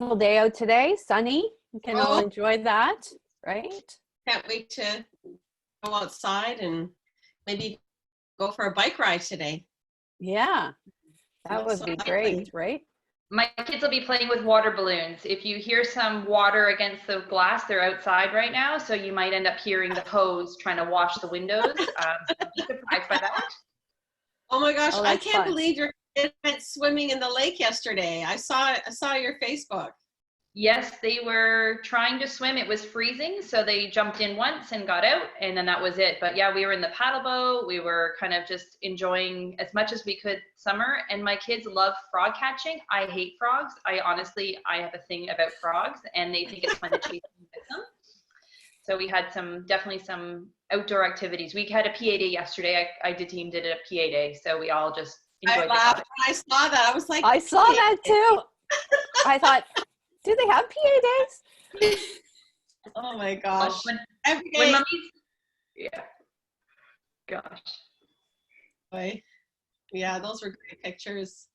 Full day out today, sunny. We can all enjoy that, right? Can't wait to go outside and maybe go for a bike ride today. Yeah, that would be great, right? My kids will be playing with water balloons. If you hear some water against the glass, they're outside right now, so you might end up hearing the hose trying to wash the windows. Don't be surprised by that. Oh my gosh, I can't believe your kid went swimming in the lake yesterday. I saw your Facebook. Yes, they were trying to swim. It was freezing, so they jumped in once and got out, and then that was it. But yeah, we were in the paddle boat. We were kind of just enjoying as much as we could summer, and my kids love frog catching. I hate frogs. I have a thing about frogs, and they think it's fun to chase them with them. So we had definitely some outdoor activities. We had a PA day yesterday. I did a PA day, so we all just enjoyed it. I laughed when I saw that. I was like, I saw that too. I thought, do they have PA days? Oh my gosh. Every day. Yeah. Gosh. Boy. Yeah, those were great pictures.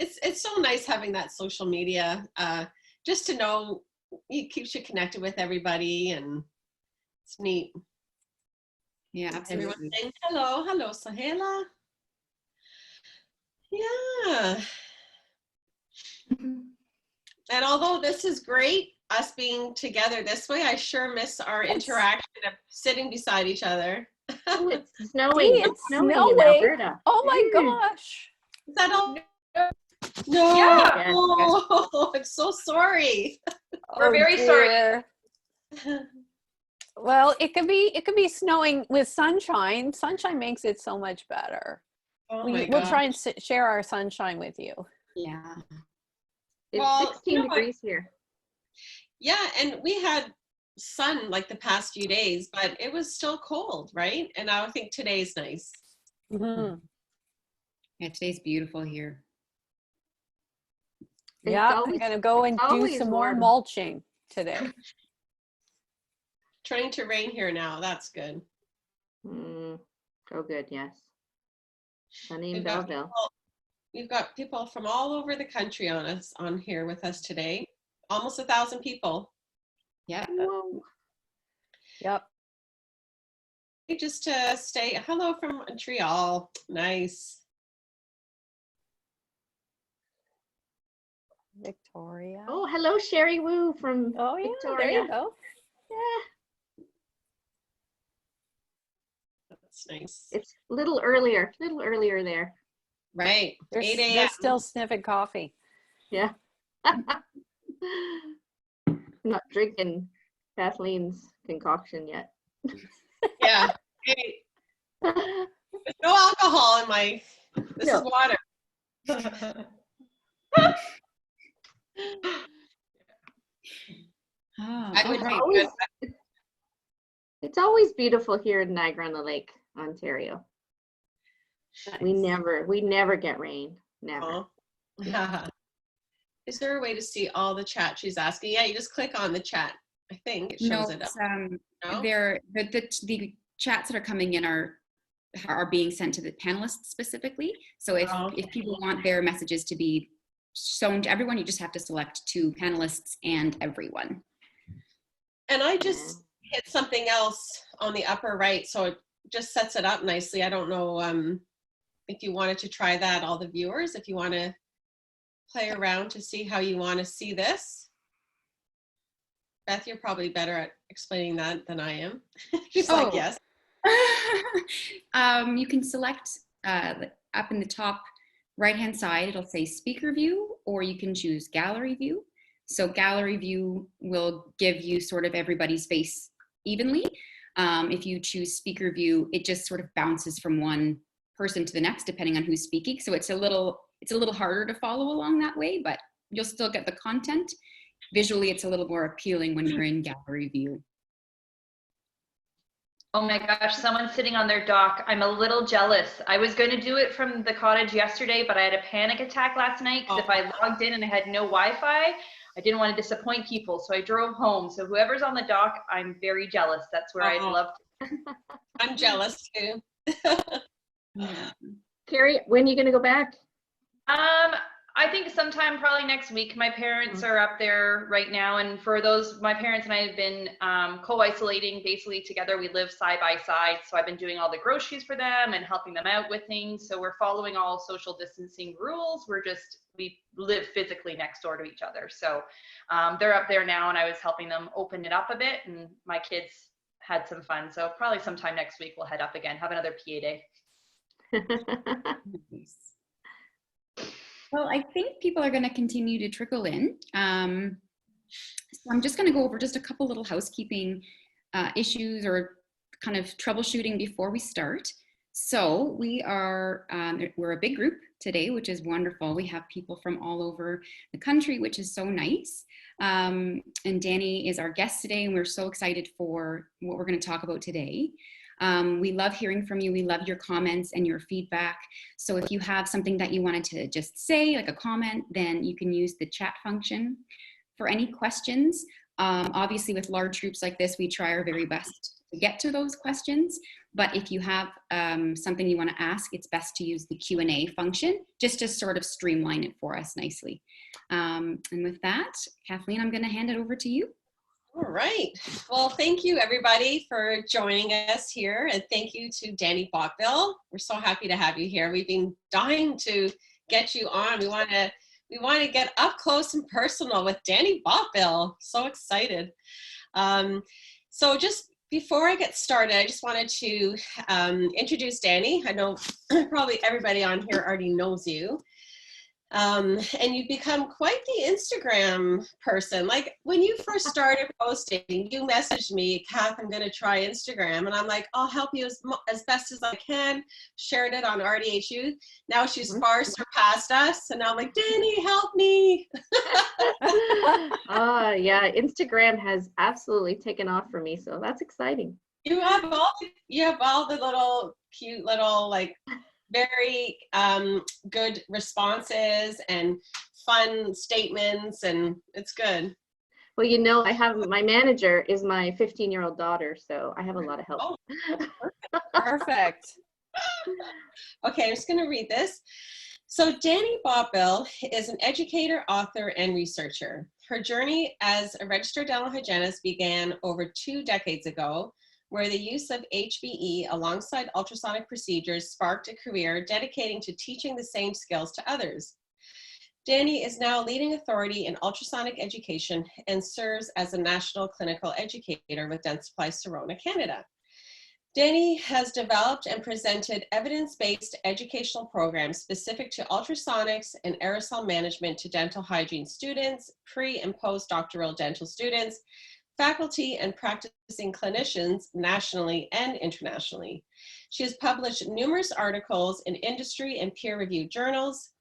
It's so nice having that social media, just to know it keeps you connected with everybody, and it's neat. Yeah, absolutely. Everyone saying hello, Sahela. Yeah. And although this is great, us being together this way, I sure miss our interaction of sitting beside each other. Oh, it's snowing. It's snowing in Alberta. Oh my gosh. Is that all? No. Yeah. Oh, I'm so sorry. We're very sorry. Well, it could be snowing with sunshine. Sunshine makes it so much better. We'll try and share our sunshine with you. Yeah. It's 16 degrees here. Yeah, and we had sun like the past few days, but it was still cold, right? And I think today's nice. Mm-hmm. Yeah, today's beautiful here. Yeah, I'm gonna go and do some more mulching today. Trying to rain here now. That's good. So good, yes. Sunny in Belleville. We've got people from all over the country on here with us today. Almost 1,000 people. Yeah. Whoa. Yep. Just to stay. Hello from Montreal. Nice. Victoria. Oh, hello, Sherry Wu from Victoria. There you go. Yeah. That's nice. It's a little earlier there. Right. 8 a.m. They're still sniffing coffee. Yeah. Not drinking Kathleen's concoction yet. Yeah. Hey. There's no alcohol in my, this is water. It's always beautiful here in Niagara-on-the-Lake, Ontario. Nice. We never get rain. Never. Is there a way to see all the chat she's asking? Yeah, you just click on the chat. I think it shows it up. No, the chats that are coming in are being sent to the panelists specifically. So if people want their messages to be shown to everyone, you just have to select to panelists and everyone. And I just hit something else on the upper right, so it just sets it up nicely. I don't know if you wanted to try that, all the viewers, if you want to play around to see how you want to see this. Beth, you're probably better at explaining that than I am. She's like, yes. You can select up in the top right-hand side, it'll say speaker view, or you can choose gallery view. So gallery view will give you sort of everybody's face evenly. If you choose speaker view, it just sort of bounces from one person to the next depending on who's speaking. So it's a little harder to follow along that way, but you'll still get the content. Visually, it's a little more appealing when you're in gallery view. Oh my gosh, someone's sitting on their dock. I'm a little jealous. I was going to do it from the cottage yesterday, but I had a panic attack last night because if I logged in and I had no Wi-Fi, I didn't want to disappoint people, so I drove home. So whoever's on the dock, I'm very jealous. That's where I'd love to. I'm jealous too. Carrie, when are you going to go back? I think sometime probably next week. My parents are up there right now. And for those, my parents and I have been co-isolating basically together. We live side by side. So I've been doing all the groceries for them and helping them out with things. So we're following all social distancing rules. We live physically next door to each other. So they're up there now and I was helping them open it up a bit and my kids had some fun. So probably sometime next week we'll head up again, have another PA day. Well, I think people are going to continue to trickle in. So I'm just going to go over just a couple little housekeeping issues or kind of troubleshooting before we start. So we're a big group today, which is wonderful. We have people from all over the country, which is so nice. And Dani is our guest today, and we're so excited for what we're going to talk about today. We love hearing from you. We love your comments and your feedback. So if you have something that you wanted to just say, like a comment, then you can use the chat function. For any questions, obviously with large groups like this, we try our very best to get to those questions. But if you have something you want to ask, it's best to use the Q&A function, just to sort of streamline it for us nicely. And with that, Kathleen, I'm going to hand it over to you. All right. Well, thank you everybody for joining us here. And thank you to Dani Botbyl. We're so happy to have you here. We've been dying to get you on. We want to get up close and personal with Dani Botbyl. So excited. So just before I get started, I just wanted to introduce Dani. I know probably everybody on here already knows you. And you've become quite the Instagram person. Like when you first started posting, you messaged me, Kath, I'm going to try Instagram. And I'm like, I'll help you as best as I can. Shared it on RDH. Now she's far surpassed us. And now I'm like, Dani, help me. Yeah, Instagram has absolutely taken off for me. So that's exciting. You have all the little cute little like very good responses and fun statements, and it's good. Well, you know, I have my manager is my 15-year-old daughter, so I have a lot of help. Oh, Perfect. Okay, I'm just going to read this. So Dani Botbyl is an educator, author, and researcher. Her journey as a registered dental hygienist began over 2 decades ago, where the use of HBE alongside ultrasonic procedures sparked a career dedicating to teaching the same skills to others. Dani is now a leading authority in ultrasonic education and serves as a national clinical educator with Dentsply Sirona, Canada. Dani has developed and presented evidence-based educational programs specific to ultrasonics and aerosol management to dental hygiene students, pre- and post-doctoral dental students, faculty and practicing clinicians nationally and internationally. She has published numerous articles in industry and peer-reviewed journals.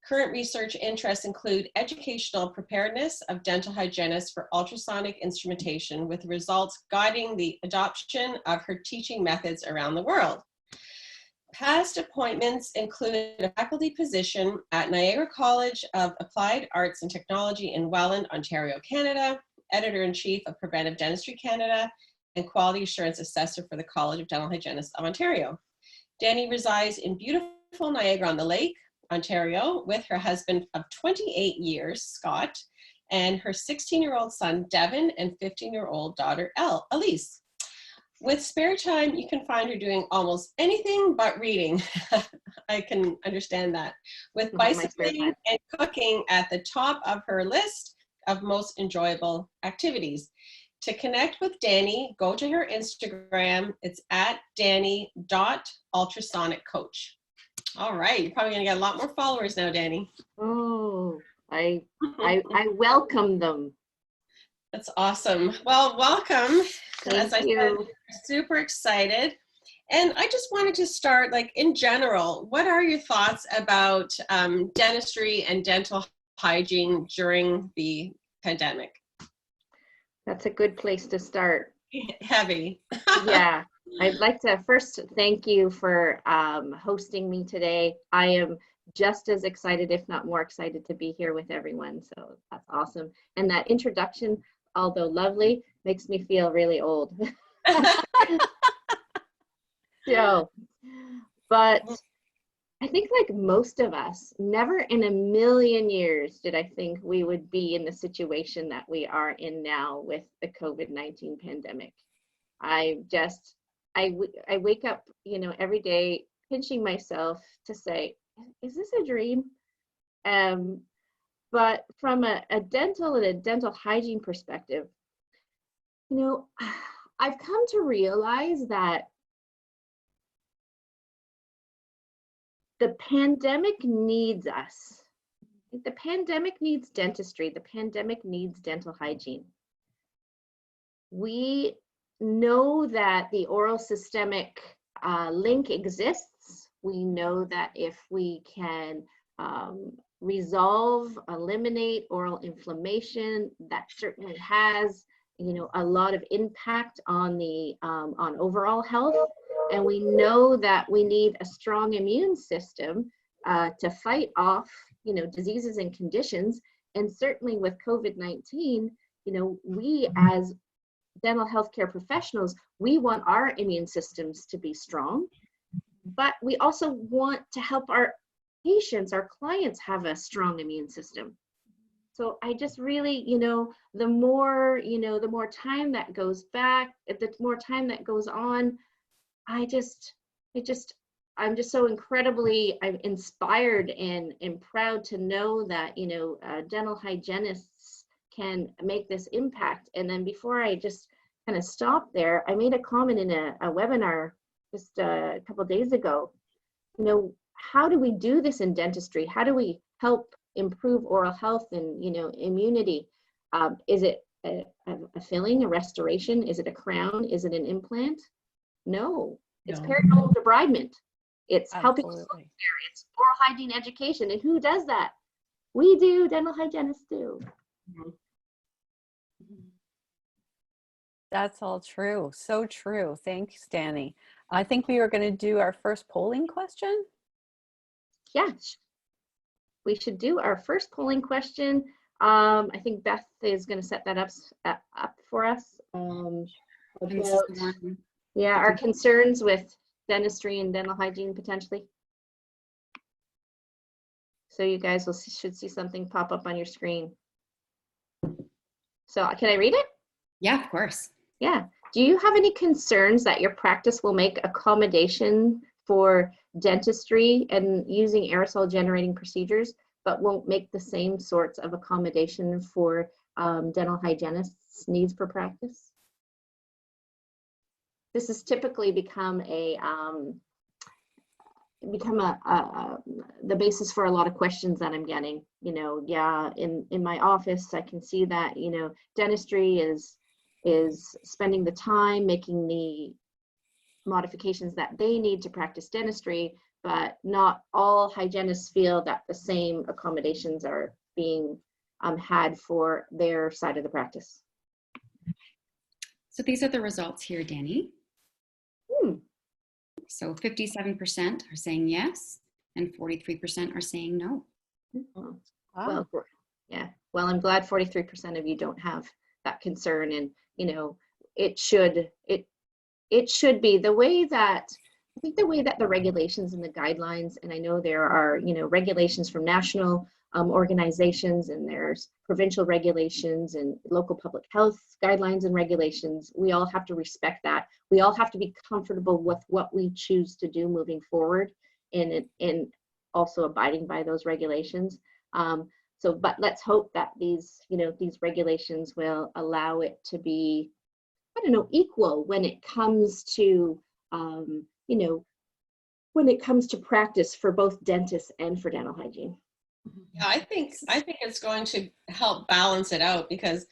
Current research interests include educational preparedness of dental hygienists for ultrasonic instrumentation, with results guiding the adoption of her teaching methods around the world. Past appointments include a faculty position at Niagara College of Applied Arts and Technology in Welland, Ontario, Canada, Editor-in-Chief of Preventive Dentistry Canada, and Quality Assurance Assessor for the College of Dental Hygienists of Ontario. Dani resides in beautiful Niagara-on-the-Lake, Ontario, with her husband of 28 years, Scott, and her 16-year-old son, Devin, and 15-year-old daughter, Elise. With spare time, you can find her doing almost anything but reading. I can understand that. With bicycling and cooking at the top of her list of most enjoyable activities. To connect with Dani, go to her Instagram. It's at Dani.ultrasoniccoach. All right, you're probably gonna get a lot more followers now, Dani. Oh, I welcome them. That's awesome. Well, welcome. As I said, super excited. And I just wanted to start, like in general, what are your thoughts about dentistry and dental hygiene during the pandemic? That's a good place to start. Heavy. Yeah, I'd like to first thank you for hosting me today. I am just as excited, if not more excited, to be here with everyone. So that's awesome. And that introduction, although lovely, makes me feel really old. So, but I think like most of us, never in a million years did I think we would be in the situation that we are in now with the COVID-19 pandemic. I wake up, you know, every day pinching myself to say, is this a dream? But from a dental and a dental hygiene perspective, you know, I've come to realize that the pandemic needs us. The pandemic needs dentistry. The pandemic needs dental hygiene. We know that the oral systemic link exists. We know that if we can resolve, eliminate oral inflammation, that certainly has, you know, a lot of impact on the on overall health. And we know that we need a strong immune system to fight off, you know, diseases and conditions. And certainly with COVID-19, you know, we as dental healthcare professionals, we want our immune systems to be strong, but we also want to help our patients, our clients have a strong immune system. So I just really, you know, the more, you know, the more time that goes back, the more time that goes on, I'm just so incredibly, I'm inspired and proud to know that, you know, dental hygienists can make this impact. And then before I just kind of stop there, I made a comment in a webinar just a couple of days ago. You know, how do we do this in dentistry? How do we help improve oral health and, you know, immunity? Is it a filling, a restoration? Is it a crown? Is it an implant? No, it's periodontal debridement. It's helping us look there. It's oral hygiene education. And who does that? We do, dental hygienists do. That's all true. So true. Thanks, Dani. I think we were going to do our first polling question. Yes, we should do our first polling question. I think Beth is going to set that up for us. Yeah, our concerns with dentistry and dental hygiene potentially. So you guys should see something pop up on your screen. So can I read it? Yeah, of course. Yeah. Do you have any concerns that your practice will make accommodation for dentistry and using aerosol generating procedures, but won't make the same sorts of accommodation for dental hygienists' needs for practice? This has typically become the basis for a lot of questions that I'm getting. You know, yeah, in my office, I can see that, you know, dentistry is spending the time making the modifications that they need to practice dentistry, but not all hygienists feel that the same accommodations are being had for their side of the practice. So these are the results here, Dani. So 57% are saying yes, and 43% are saying no. Wow. Well, yeah. Well, I'm glad 43% of you don't have that concern, and you know, it should be the way that I think the way that the regulations and the guidelines, and I know there are, you know, regulations from national organizations, and there's provincial regulations and local public health guidelines and regulations. We all have to respect that. We all have to be comfortable with what we choose to do moving forward, and also abiding by those regulations. But let's hope that these, you know, these regulations will allow it to be, I don't know, equal when it comes to, you know, when it comes to practice for both dentists and for dental hygiene. Yeah, I think it's going to help balance it out, because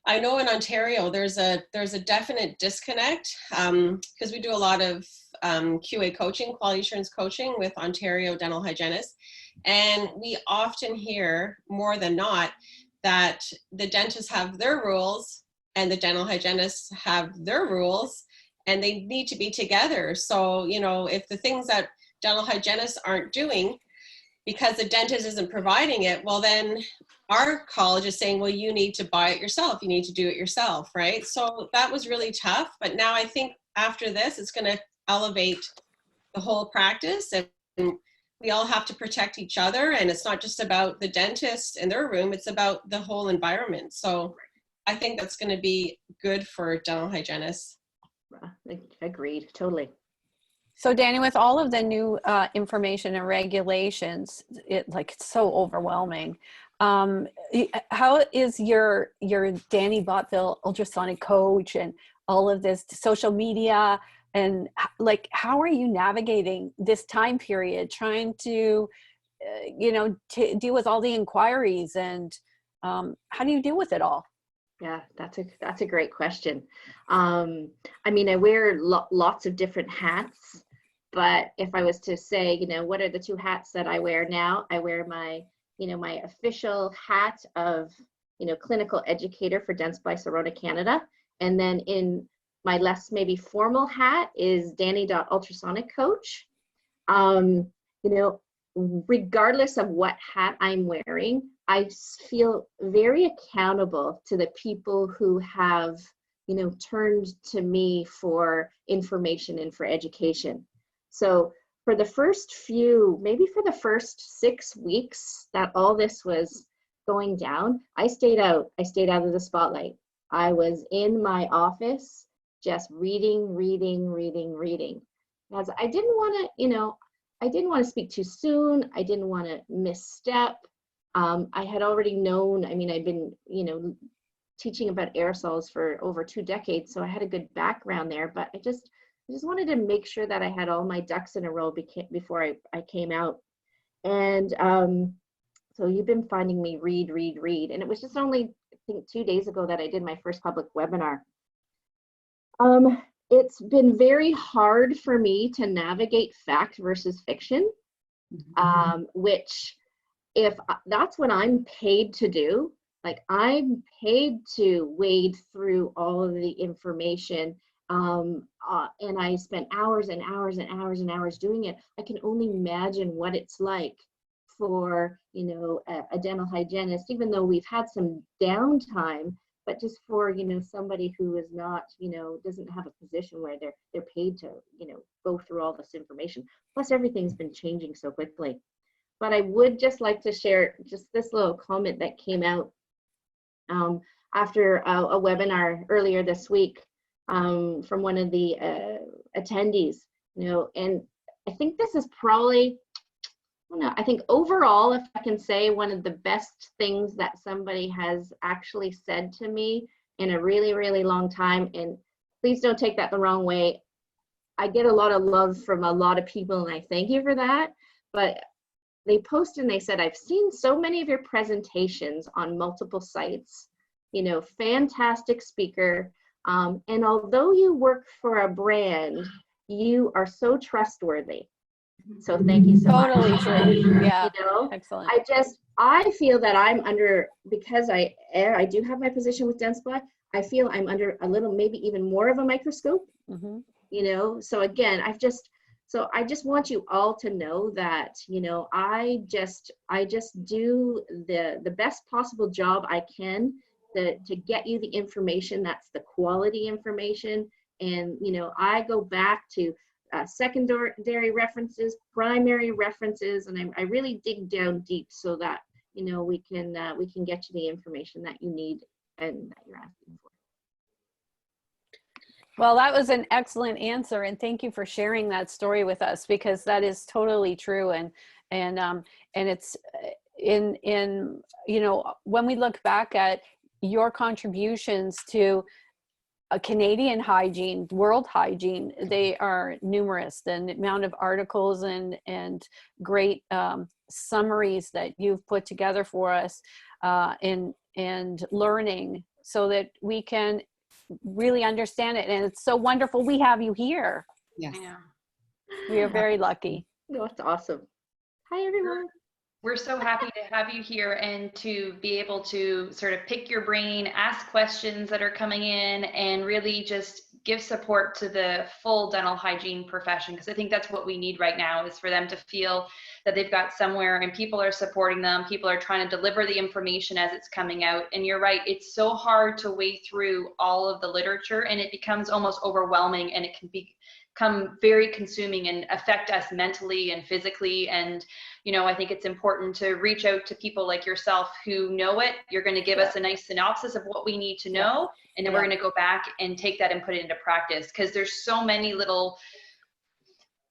I know in Ontario there's a definite disconnect, because we do a lot of QA coaching, quality assurance coaching with Ontario dental hygienists, and we often hear more than not that the dentists have their rules and the dental hygienists have their rules, and they need to be together. So, you know, if the things that dental hygienists aren't doing because the dentist isn't providing it, well then our college is saying, well, you need to buy it yourself. You need to do it yourself, right? So that was really tough. But now I think after this, it's going to elevate the whole practice. And we all have to protect each other, and it's not just about the dentist in their room, it's about the whole environment. So I think that's going to be good for dental hygienists. Agreed, totally. So Dani, with all of the new information and regulations, it's so overwhelming. How is your Dani Botbyl ultrasonic coach and all of this social media, and like, how are you navigating this time period, trying to, to deal with all the inquiries, and how do you deal with it all? Yeah, that's a great question. I mean, I wear lots of different hats, but if I was to say, what are the two hats that I wear now? I wear my, my official hat of, clinical educator for Dentsply Sirona Canada. And then in my less maybe formal hat is Dani.ultrasonic coach. Regardless of what hat I'm wearing, I feel very accountable to the people who have, turned to me for information and for education. So for the first maybe for the first 6 weeks that all this was going down, I stayed out of the spotlight. I was in my office just reading. Because I didn't want to speak too soon. I didn't want to misstep. I had already known, I'd been, teaching about aerosols for over 2 decades, so I had a good background there, but I just wanted to make sure that I had all my ducks in a row before I came out. And so you've been finding me read, and it was just only, I think, 2 days ago that I did my first public webinar. It's been very hard for me to navigate fact versus fiction, which, if that's what I'm paid to do, like I'm paid to wade through all of the information, and I spent hours and hours and hours and hours doing it. I can only imagine what it's like for, a dental hygienist, even though we've had some downtime, but just for, somebody who is not, doesn't have a position where they're paid to, go through all this information. Plus everything's been changing so quickly. But I would just like to share just this little comment that came out after a webinar earlier this week from one of the attendees, and I think this is probably, I think overall, if I can say, one of the best things that somebody has actually said to me in a really, really long time, and please don't take that the wrong way. I get a lot of love from a lot of people, and I thank you for that, but they posted and they said, I've seen so many of your presentations on multiple sites, fantastic speaker. And although you work for a brand, you are so trustworthy. So thank you so much. Totally true. Yeah. Excellent. I feel that I'm under, because I do have my position with Dentsply, I feel I'm under a little, maybe even more of a microscope, so again, I just want you all to know that, I just do the best possible job I can to get you the information that's the quality information. And, I go back to secondary references, primary references, and I really dig down deep so that, we can get you the information that you need and that you're asking for. Well, that was an excellent answer, and thank you for sharing that story with us, because that is totally true. And it's in when we look back at your contributions to Canadian hygiene, world hygiene, they are numerous. The amount of articles and great summaries that you've put together for us, and learning so that we can really understand it. And it's so wonderful we have you here. Yes. Yeah. We are very lucky. No, that's awesome. Hi, everyone. We're so happy to have you here and to be able to sort of pick your brain, ask questions that are coming in, and really just give support to the full dental hygiene profession. Because I think that's what we need right now, is for them to feel that they've got somewhere and people are supporting them. People are trying to deliver the information as it's coming out. And you're right, it's so hard to wade through all of the literature, and it becomes almost overwhelming, and it can become very consuming and affect us mentally and physically. And, you know, I think it's important to reach out to people like yourself who know it. You're going to give us a nice synopsis of what we need to know, and then we're going to go back and take that and put it into practice, because there's so many little,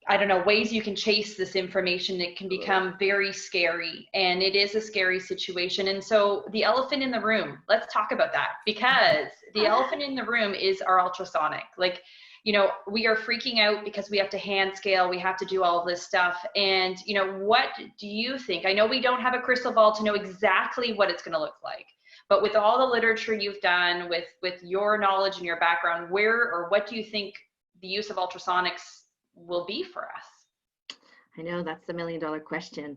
I don't know, ways you can chase this information. It can become very scary, and it is a scary situation. And so the elephant in the room, let's talk about that, because the elephant in the room is our ultrasonic. Like, you know, we are freaking out because we have to hand scale, we have to do all of this stuff. And, you know, what do you think? I know we don't have a crystal ball to know exactly what it's going to look like, but with all the literature you've done, with your knowledge and your background, where or what do you think the use of ultrasonics will be for us? I know, that's the $1 million question.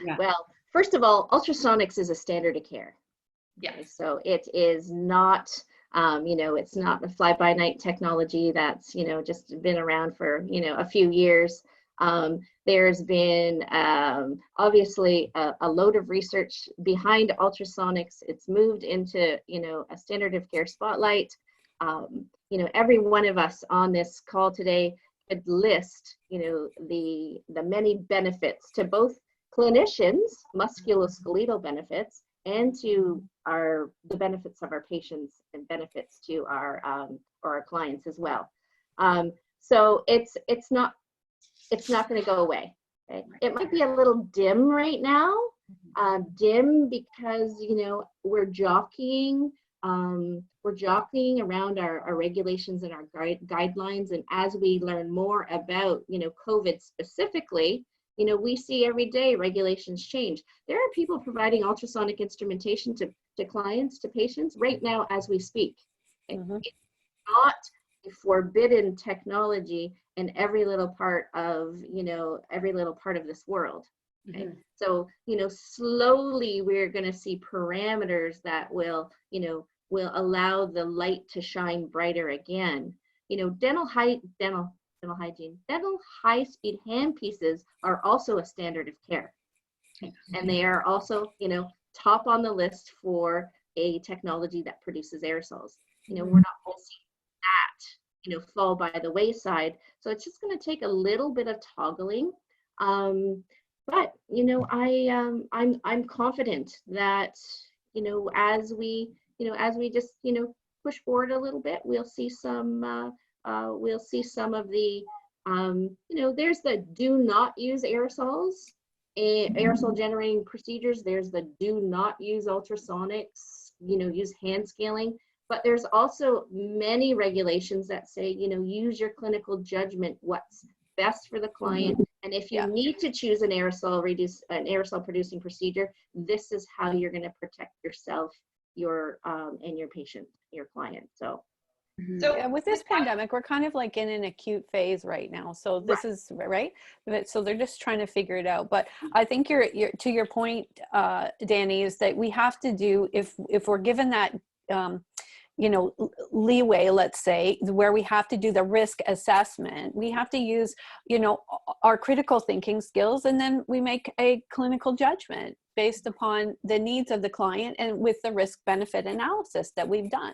Yeah. Well, first of all, ultrasonics is a standard of care. Yeah. Okay, so it is not, you know, it's not a fly-by-night technology that's, you know, just been around for, you know, a few years. There's been obviously a load of research behind ultrasonics. It's moved into, you know, a standard of care spotlight. You know, every one of us on this call today could list, you know, the many benefits to both clinicians, musculoskeletal benefits, and to the benefits of our patients and benefits to our clients as well. So it's not going to go away. Okay? It might be a little dim right now, dim because, you know, we're jockeying around our regulations and our guidelines. And as we learn more about, you know, COVID specifically, you know, we see every day regulations change. There are people providing ultrasonic instrumentation to clients, to patients right now as we speak. Okay? It's not a forbidden technology in every little part of, you know, every little part of this world. Okay? So, you know, slowly we're going to see parameters that will, you know, will allow the light to shine brighter again. You know, dental hygiene, dental high-speed handpieces are also a standard of care. Okay? And they are also, you know, top on the list for a technology that produces aerosols. You know, we're not going to see that, you know, fall by the wayside. So it's just going to take a little bit of toggling. But, you know, I'm confident that, you know, as we just, you know, push forward a little bit, we'll see some of the, you know, there's the do not use aerosols, aerosol generating procedures. There's the do not use ultrasonics, you know, use hand scaling. But there's also many regulations that say, you know, use your clinical judgment, what's best for the client. And if you need to choose an aerosol producing procedure, this is how you're going to protect yourself, your and your patient, your client. So yeah, with this pandemic, we're kind of like in an acute phase right now. So this is right. So they're just trying to figure it out. But I think you're to your point, Dani, is that we have to do, if we're given that, you know, leeway, let's say, where we have to do the risk assessment, we have to use, you know, our critical thinking skills, and then we make a clinical judgment based upon the needs of the client and with the risk benefit analysis that we've done.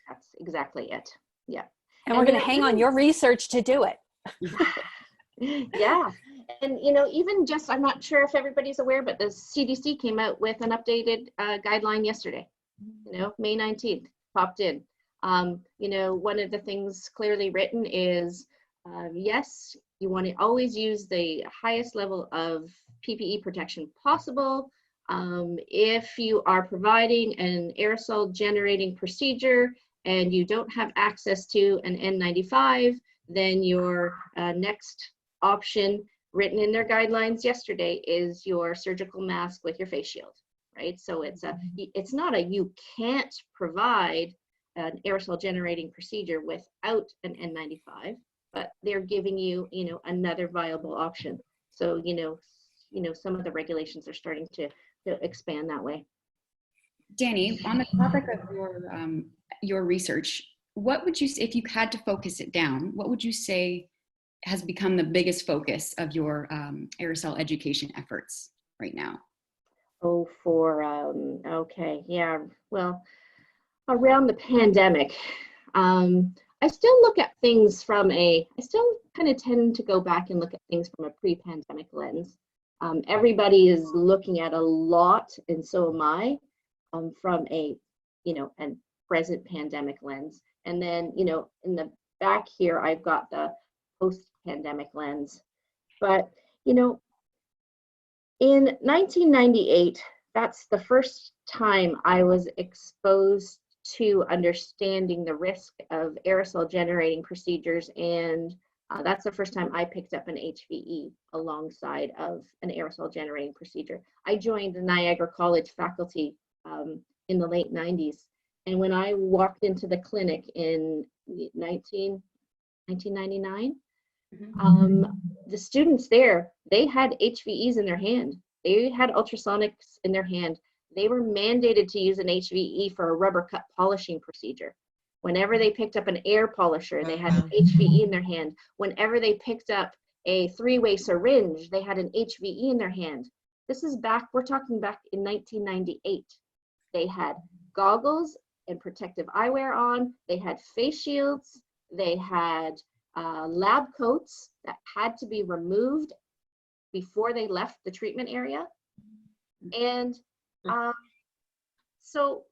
that's exactly it. Yeah. And we're going to hang on your research to do it. Yeah. And, you know, even just, I'm not sure if everybody's aware, but the CDC came out with an updated guideline yesterday, you know, May 19th, popped in. You know, one of the things clearly written is, yes, you want to always use the highest level of PPE protection possible. If you are providing an aerosol generating procedure and you don't have access to an N95, then your next option written in their guidelines yesterday is your surgical mask with your face shield, right? So it's not a, you can't provide an aerosol generating procedure without an N95, but they're giving you, you know, another viable option. So, you know, some of the regulations are starting to expand that way. Dani, on the topic of your research, what would you say, if you had to focus it down, what would you say has become the biggest focus of your aerosol education efforts right now? Oh, okay, yeah, well, around the pandemic, I still look at things I still kind of tend to go back and look at things from a pre-pandemic lens. Everybody is looking at a lot, and so am I, from a, and present pandemic lens. And then, in the back here, I've got the post-pandemic lens. But, in 1998, that's the first time I was exposed to understanding the risk of aerosol generating procedures, and that's the first time I picked up an HVE alongside of an aerosol generating procedure. I joined the Niagara College faculty in the late 90s, and when I walked into the clinic in 1999, the students there, they had HVEs in their hand. They had ultrasonics in their hand. They were mandated to use an HVE for a rubber cut polishing procedure. Whenever they picked up an air polisher, they had an HVE in their hand. Whenever they picked up a three-way syringe, they had an HVE in their hand. This is we're talking back in 1998. They had goggles and protective eyewear on. They had face shields. They had lab coats that had to be removed before they left the treatment area. And so,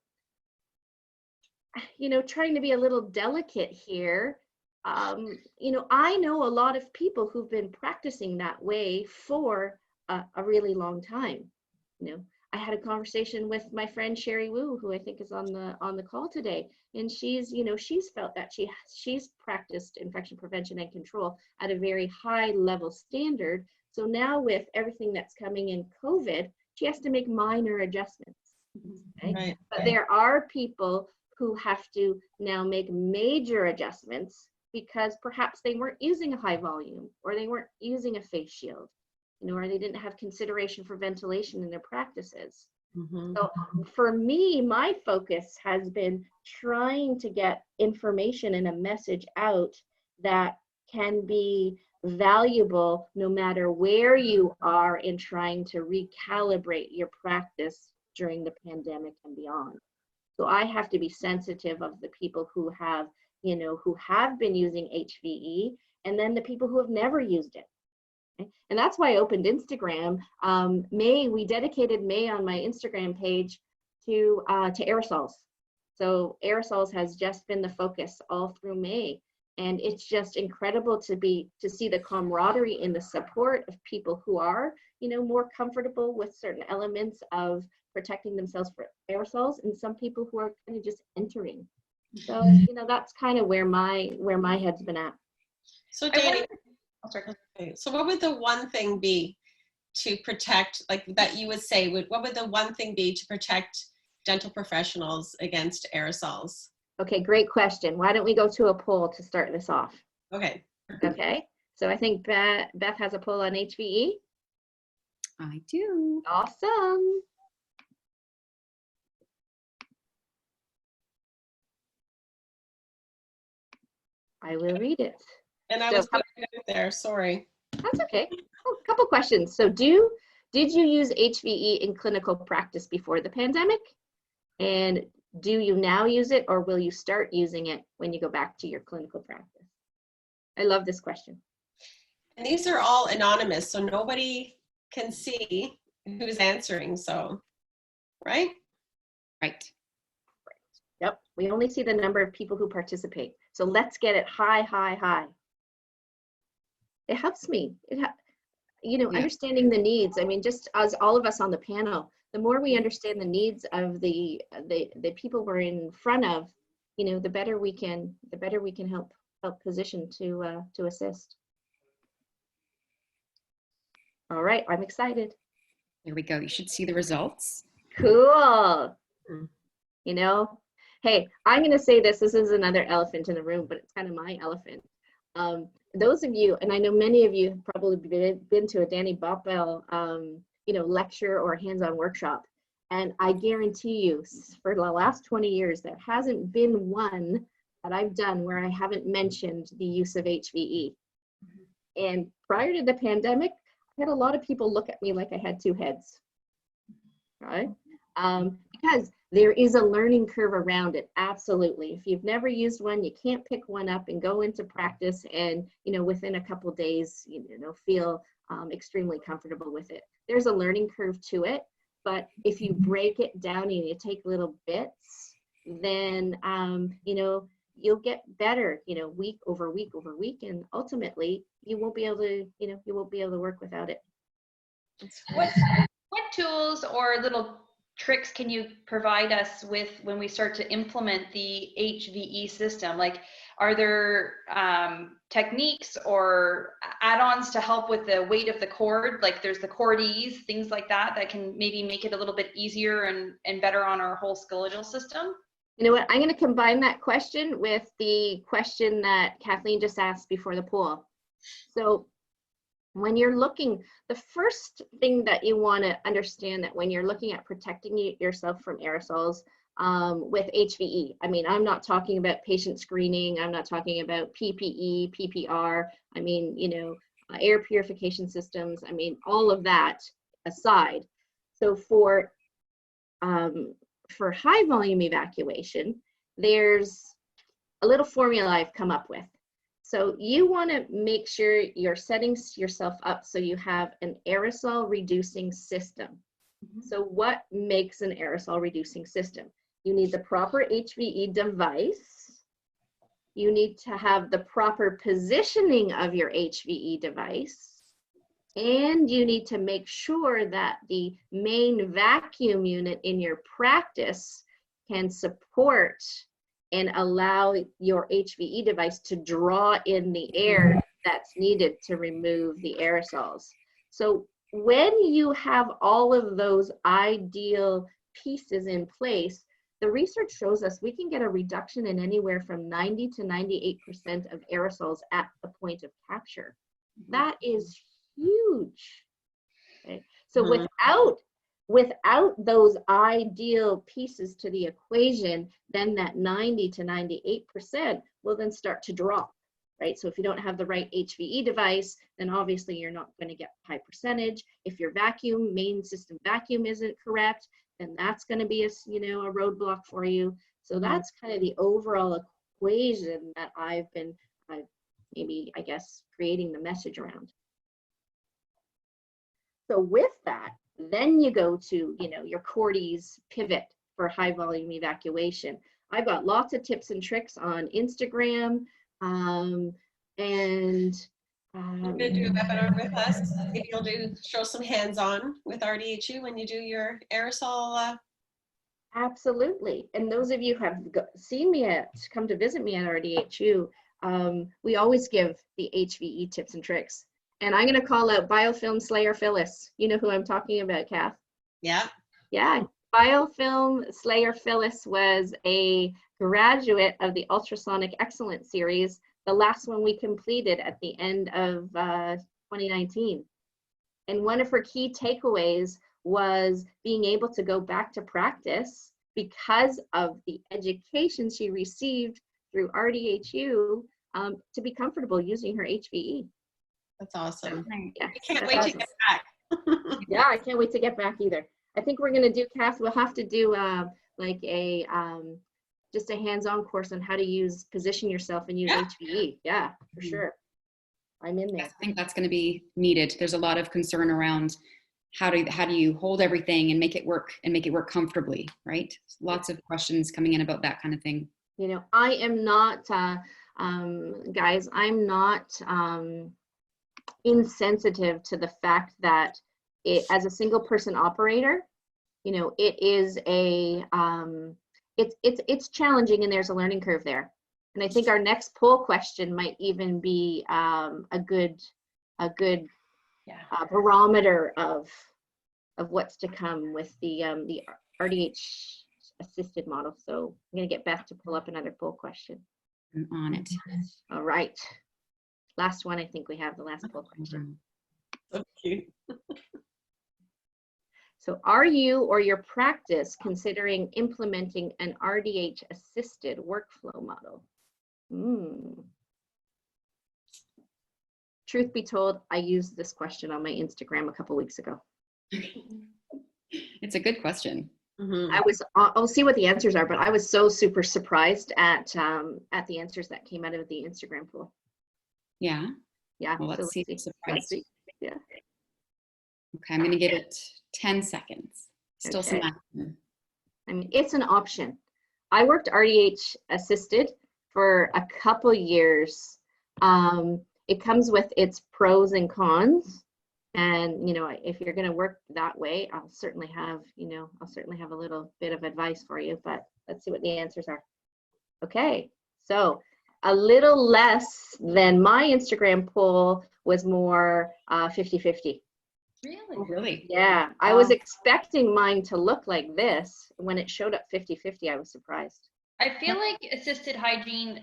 trying to be a little delicate here, I know a lot of people who've been practicing that way for a really long time. I had a conversation with my friend Sherry Wu, who I think is on the call today, and she's felt that she's practiced infection prevention and control at a very high level standard. So now with everything that's coming in COVID, she has to make minor adjustments. Okay? Right. But there are people who have to now make major adjustments because perhaps they weren't using a high volume, or they weren't using a face shield, or they didn't have consideration for ventilation in their practices. So for me, my focus has been trying to get information and a message out that can be valuable no matter where you are in trying to recalibrate your practice during the pandemic and beyond. So I have to be sensitive of the people who have been using HVE, and then the people who have never used it. Okay? And that's why I opened Instagram. We dedicated May on my Instagram page to aerosols. So aerosols has just been the focus all through May. And it's just incredible to see the camaraderie and the support of people who are, more comfortable with certain elements of protecting themselves for aerosols, and some people who are kind of just entering. So, that's kind of where my head's been at. So Dani, so what would the one thing be to protect, that you would say, what would the one thing be to protect dental professionals against aerosols? Okay, great question. Why don't we go to a poll to start this off? Okay. Okay, so I think Beth has a poll on HVE. I do. Awesome. I will read it. And I was putting it out there, sorry. That's okay. Oh, a couple questions. So did you use HVE in clinical practice before the pandemic? And do you now use it, or will you start using it when you go back to your clinical practice? I love this question. And these are all anonymous, so nobody can see who's answering, so, right? Right. Yep, we only see the number of people who participate. So let's get it high, high, high. It helps me. Understanding the needs. I mean, just as all of us on the panel, the more we understand the needs of the people we're in front of, the better we can help position to assist. All right, I'm excited. Here we go. You should see the results. Cool. Hey, I'm going to say this is another elephant in the room, but it's kind of my elephant. Those of you, and I know many of you have probably been to a Dani Botbyl, lecture or hands-on workshop. And I guarantee you, for the last 20 years, there hasn't been one that I've done where I haven't mentioned the use of HVE. And prior to the pandemic, I had a lot of people look at me like I had two heads, right? Because There is a learning curve around it, absolutely. If you've never used one, you can't pick one up and go into practice and, you know, within a couple days, you know, feel extremely comfortable with it. There's a learning curve to it, but if you break it down and you take little bits, then, you know, you'll get better, you know, week over week over week, and ultimately you won't be able to, you know, you won't be able to work without it. What tools or little tricks can you provide us with when we start to implement the HVE system? Like, are there techniques or add-ons to help with the weight of the cord? Like there's the cord ease, things like that, that can maybe make it a little bit easier and better on our whole skeletal system? You know what, I'm going to combine that question with the question that Kathleen just asked before the poll. So when you're looking, the first thing that you want to understand that when you're looking at protecting yourself from aerosols with HVE, I mean, I'm not talking about patient screening, I'm not talking about PPE, PPR, I mean, you know, air purification systems, I mean, all of that aside. So for high volume evacuation, there's a little formula I've come up with. So you want to make sure you're setting yourself up so you have an aerosol reducing system. So what makes an aerosol reducing system? You need the proper HVE device. You need to have the proper positioning of your HVE device. And you need to make sure that the main vacuum unit in your practice can support and allow your HVE device to draw in the air that's needed to remove the aerosols. So when you have all of those ideal pieces in place, the research shows us we can get a reduction in anywhere from 90 to 98% of aerosols at the point of capture. That is huge. Okay? So without those ideal pieces to the equation, then that 90 to 98% will then start to drop, right? So if you don't have the right HVE device, then obviously you're not going to get high percentage. If your main system vacuum isn't correct, then that's going to be a roadblock for you. So that's kind of the overall equation that I've creating the message around. So with that, then you go to, you know, your Cordy's pivot for high volume evacuation. I've got lots of tips and tricks on Instagram, You're gonna do a webinar with us. Maybe you'll show some hands-on with RDHU when you do your aerosol. Absolutely. And those of you who have seen me come to visit me at RDHU, we always give the HVE tips and tricks. And I'm going to call out Biofilm Slayer Phyllis. You know who I'm talking about, Kath? Yeah. Yeah. Biofilm Slayer Phyllis was a graduate of the Ultrasonic Excellence series, the last one we completed at the end of 2019. And one of her key takeaways was being able to go back to practice because of the education she received through RDHU to be comfortable using her HVE. That's awesome. Yeah, I can't wait to get back. Yeah, I can't wait to get back either. I think we're gonna do, Kath, we'll have to do like a just a hands-on course on how to position yourself and use HVE. Yeah, for sure. I'm in there. I think that's going to be needed. There's a lot of concern around how do you hold everything and make it work comfortably, right? Lots of questions coming in about that kind of thing. You know, I am not, guys, I'm not insensitive to the fact that as a single person operator, you know, it is it's challenging and there's a learning curve there. And I think our next poll question might even be a good barometer of what's to come with the RDH assisted model. So I'm gonna get Beth to pull up another poll question. I'm on it. All right. Last one, I think we have the last poll question. So cute. So are you or your practice considering implementing an RDH assisted workflow model? Truth be told, I used this question on my Instagram a couple weeks ago. It's a good question. Mhm. I'll see what the answers are, but I was so super surprised at the answers that came out of the Instagram poll. Yeah. Yeah. Well, So let's see if let's it's Let's surprised. see. Yeah. Okay, I'm going to give it 10 seconds. Still some Okay. action. I mean, it's an option. I worked RDH assisted for a couple years. It comes with its pros and cons. And, you know, if you're going to work that way, I'll certainly have a little bit of advice for you, but let's see what the answers are. Okay. So a little less than my Instagram poll was more 50-50. Really? Oh, really? Yeah, I was expecting mine to look like this. When it showed up 50-50, I was surprised. I feel like assisted hygiene,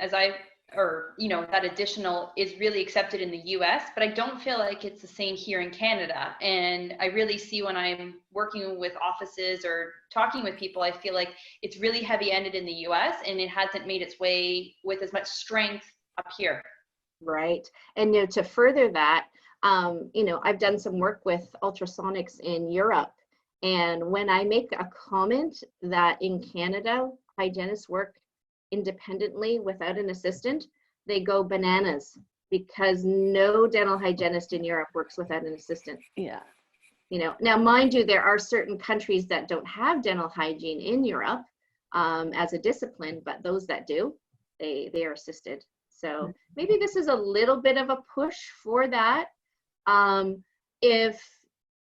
that additional is really accepted in the US, but I don't feel like it's the same here in Canada. And I really see when I'm working with offices or talking with people, I feel like it's really heavy-handed in the US and it hasn't made its way with as much strength up here. Right. And to further that, I've done some work with ultrasonics in Europe. And when I make a comment that in Canada, hygienists work independently without an assistant, they go bananas because no dental hygienist in Europe works without an assistant. Yeah. Now, mind you, there are certain countries that don't have dental hygiene in Europe as a discipline, but those that do, they are assisted. So maybe this is a little bit of a push for that. If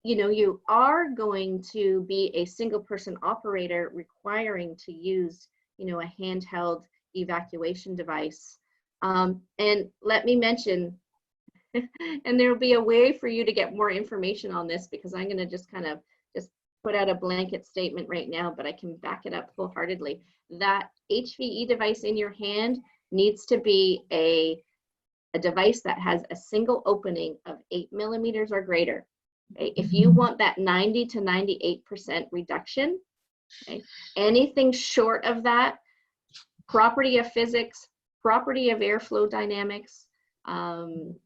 you are going to be a single person operator requiring to use a handheld evacuation device, and let me mention and there'll be a way for you to get more information on this, because I'm going to just put out a blanket statement right now, but I can back it up wholeheartedly. That HVE device in your hand needs to be a device that has a single opening of 8 millimeters or greater. Okay? If you want that 90 to 98% reduction, okay, anything short of that, property of physics, property of airflow dynamics,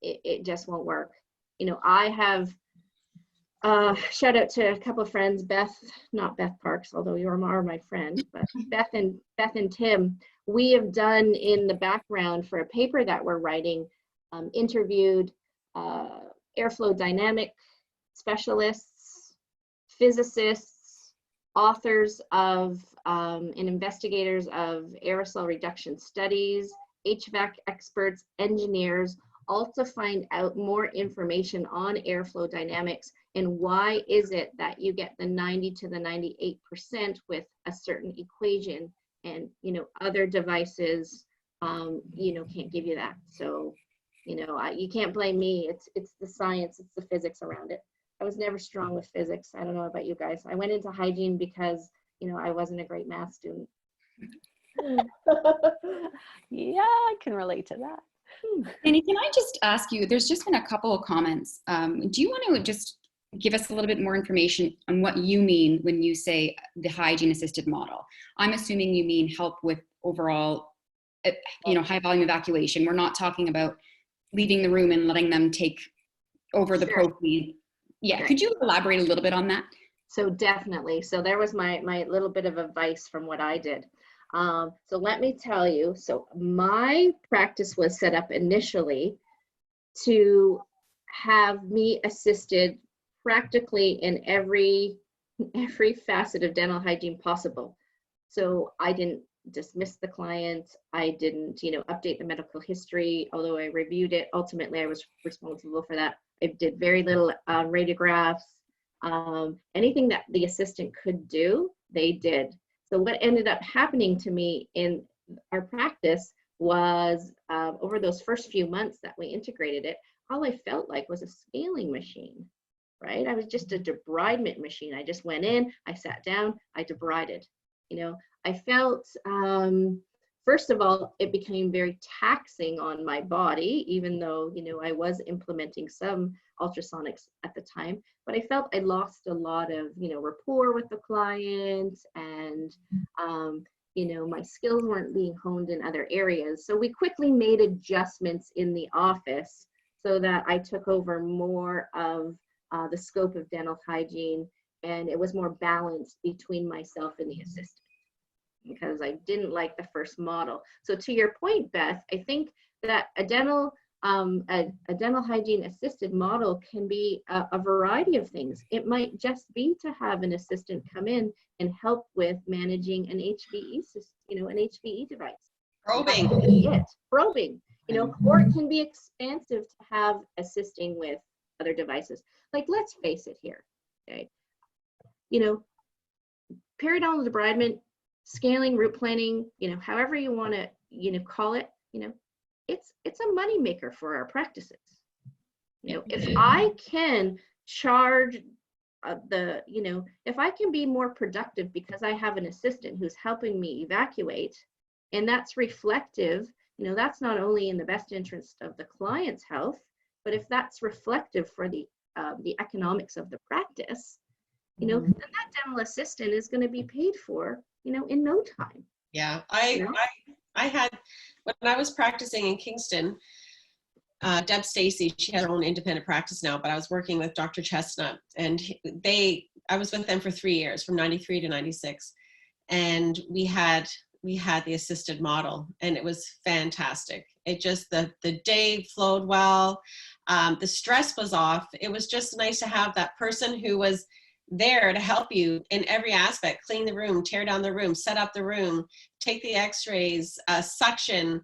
it just won't work. I have shout out to a couple of friends, not Beth Parks, although you are my friend, but Beth and Tim. We have done in the background for a paper that we're writing, interviewed airflow dynamic specialists, physicists, authors of and investigators of aerosol reduction studies, HVAC experts, engineers, all to find out more information on airflow dynamics and why is it that you get the 90 to the 98% with a certain equation, and other devices can't give you that. So you can't blame me. It's the science, it's the physics around it. I was never strong with physics. I don't know about you guys. I went into hygiene because I wasn't a great math student. Yeah, I can relate to that. Dani, can I just ask you, there's just been a couple of comments. Do you want to just give us a little bit more information on what you mean when you say the hygiene assisted model? I'm assuming you mean help with overall, high volume evacuation. We're not talking about leaving the room and letting them take over the propane. Yeah, Okay. Could you elaborate a little bit on that? So definitely. So there was my little bit of advice from what I did. So let me tell you, so my practice was set up initially to have me assisted practically in every facet of dental hygiene possible. So I didn't dismiss the client. I didn't, update the medical history, although I reviewed it. Ultimately, I was responsible for that. I did very little radiographs. Anything that the assistant could do, they did. So what ended up happening to me in our practice was over those first few months that we integrated it, all I felt like was a scaling machine, right? I was just a debridement machine. I just went in, I sat down, I debrided. I felt, first of all, it became very taxing on my body, even though, I was implementing some ultrasonics at the time, but I felt I lost a lot of, rapport with the client, and, my skills weren't being honed in other areas. So we quickly made adjustments in the office so that I took over more of the scope of dental hygiene and it was more balanced between myself and the assistant, because I didn't like the first model. So to your point, Beth, I think that a dental hygiene assisted model can be a variety of things. It might just be to have an assistant come in and help with managing an HVE system, an HVE device. Probing. Probing, or it can be expansive to have assisting with other devices. Like, let's face it here, okay? Periodontal debridement, scaling, root planning, however you want to, call it, it's a money maker for our practices. If I can charge if I can be more productive because I have an assistant who's helping me evacuate, and that's reflective, that's not only in the best interest of the client's health, but if that's reflective for the economics of the practice, then that dental assistant is going to be paid for, in no time. Yeah, I had, when I was practicing in Kingston, Deb Stacy, she has her own independent practice now, but I was working with Dr. Chestnut, and I was with them for 3 years, from 93 to 96. And we had the assisted model, and it was fantastic. It just, the day flowed well. The stress was off. It was just nice to have that person who was there to help you in every aspect: clean the room, tear down the room, set up the room, take the x-rays, suction,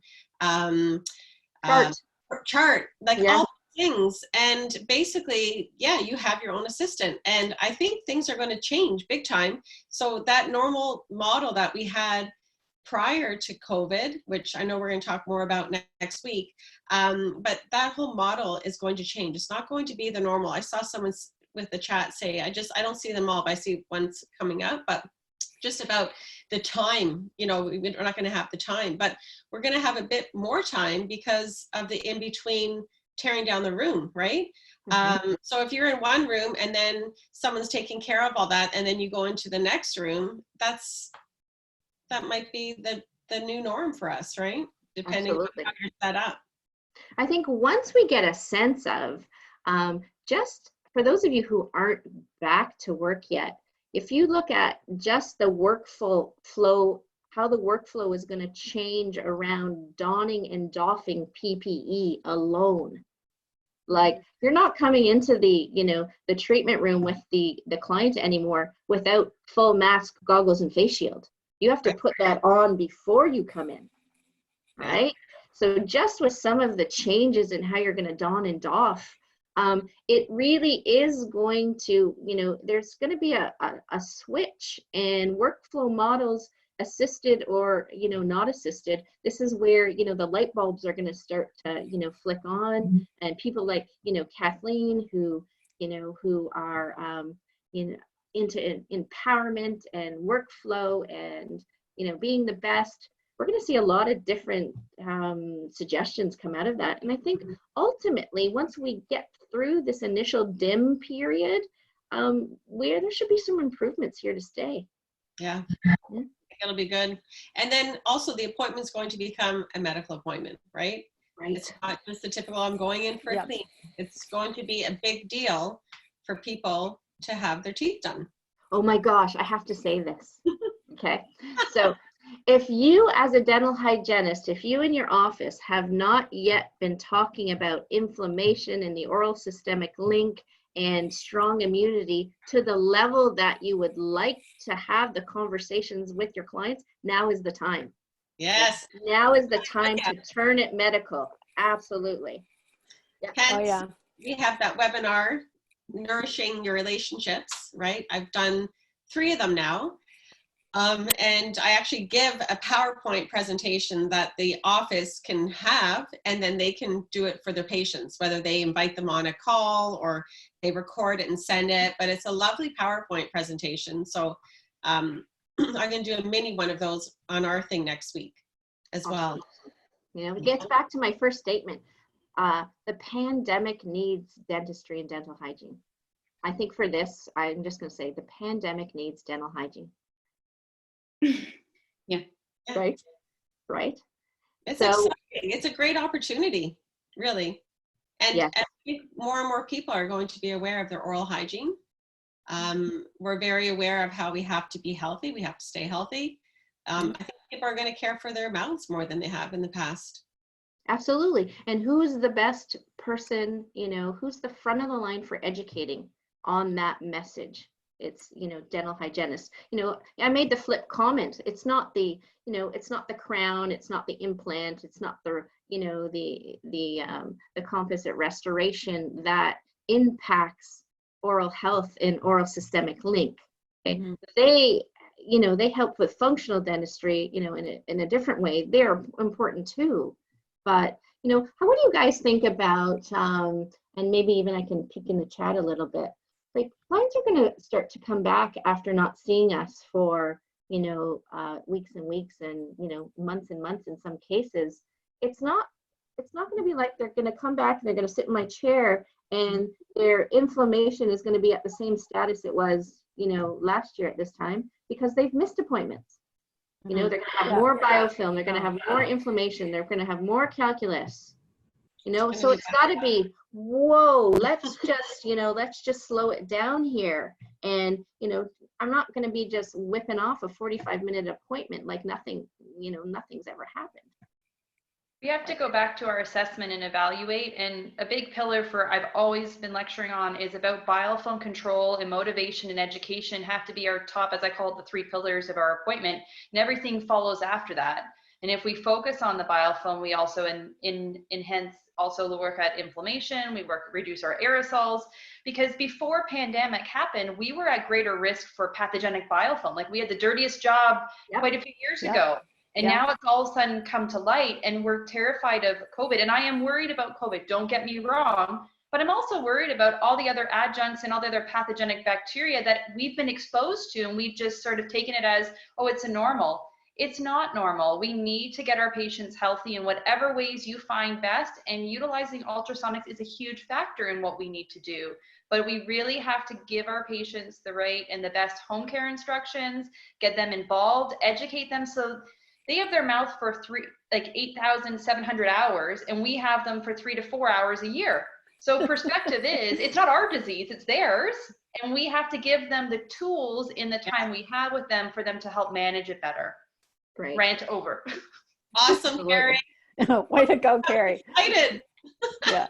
chart, like all things. And basically, you have your own assistant. And I think things are going to change big time. So that normal model that we had prior to COVID, which I know we're going to talk more about next week, but that whole model is going to change. It's not going to be the normal. I saw someone with the chat say, I don't see them all, but I see ones coming up, but just about the time, we're not going to have the time, but we're going to have a bit more time because of the in-between tearing down the room, right? So if you're in one room and then someone's taking care of all that, and then you go into the next room, that might be the new norm for us, right? Depending on how you're set up. I think once we get a sense of, just for those of you who aren't back to work yet, if you look at just the workflow, how the workflow is going to change around donning and doffing PPE alone. Like, you're not coming into the treatment room with the client anymore without full mask, goggles, and face shield. You have to put that on before you come in, right? So just with some of the changes in how you're going to don and doff, it really is going to, there's going to be a switch in workflow models, assisted or, not assisted. This is where, the light bulbs are going to start to, flick on, and people like, Kathleen, who are, into empowerment and workflow and, being the best. We're going to see a lot of different suggestions come out of that. And I think ultimately, once we get through this initial dim period, where there should be some improvements here to stay. Yeah. It'll be good. And then also the appointment's going to become a medical appointment, right? Right. It's not just the typical, I'm going in for a clean. It's going to be a big deal for people to have their teeth done. Oh my gosh, I have to say this. Okay. So if you, as a dental hygienist, if you in your office have not yet been talking about inflammation and the oral systemic link and strong immunity to the level that you would like to have the conversations with your clients, now is the time. Yes. Now is the time to turn it medical. Absolutely. Yeah. Hence, we have that webinar, Nourishing Your Relationships, right? I've done 3 of them now. And I actually give a PowerPoint presentation that the office can have, and then they can do it for their patients, whether they invite them on a call or they record it and send it. But it's a lovely PowerPoint presentation. So I'm going to do a mini one of those on our thing next week as well. It gets back to my first statement. The pandemic needs dentistry and dental hygiene. I think for this, I'm just going to say the pandemic needs dental hygiene. Yeah. Right. It's exciting. It's a great opportunity, really. And I think more and more people are going to be aware of their oral hygiene. We're very aware of how we have to be healthy. We have to stay healthy. I think people are going to care for their mouths more than they have in the past. Absolutely. And who's the best person, who's the front of the line for educating on that message? It's, dental hygienists. I made the flip comment. It's not the, it's not the crown, it's not the implant, it's not the, the composite restoration that impacts oral health and oral systemic link. Okay? Mm-hmm. They help with functional dentistry, in a different way. They're important too. But, what do you guys think about, and maybe even I can peek in the chat a little bit, like clients are going to start to come back after not seeing us for, weeks and weeks and, months and months in some cases. It's not going to be like they're going to come back and they're going to sit in my chair and their inflammation is going to be at the same status it was, last year at this time, because they've missed appointments. They're going to have more biofilm, they're going to have more inflammation, they're going to have more calculus, so it's got to be, whoa, let's just slow it down here. And, I'm not going to be just whipping off a 45-minute appointment like nothing, nothing's ever happened. We have to go back to our assessment and evaluate. And a big pillar for I've always been lecturing on is about biofilm control, and motivation and education have to be our top, as I call it, the 3 pillars of our appointment, and everything follows after that. And if we focus on the biofilm, we also enhance also work at inflammation, we reduce our aerosols, because before pandemic happened, we were at greater risk for pathogenic biofilm. Like we had the dirtiest job quite a few years ago. And now it's all of a sudden come to light, and we're terrified of COVID. And I am worried about COVID, don't get me wrong, but I'm also worried about all the other adjuncts and all the other pathogenic bacteria that we've been exposed to, and we've just sort of taken it as, oh, it's a normal. It's not normal. We need to get our patients healthy in whatever ways you find best, and utilizing ultrasonics is a huge factor in what we need to do. But we really have to give our patients the right and the best home care instructions, get them involved, educate them, so they have their mouth for 8,700 hours, and we have them for 3 to 4 hours a year. So perspective is, it's not our disease, it's theirs. And we have to give them the tools in the time we have with them for them to help manage it better. Great. Rant over. Awesome, Carrie. Way to go, Carrie. Excited. Yeah.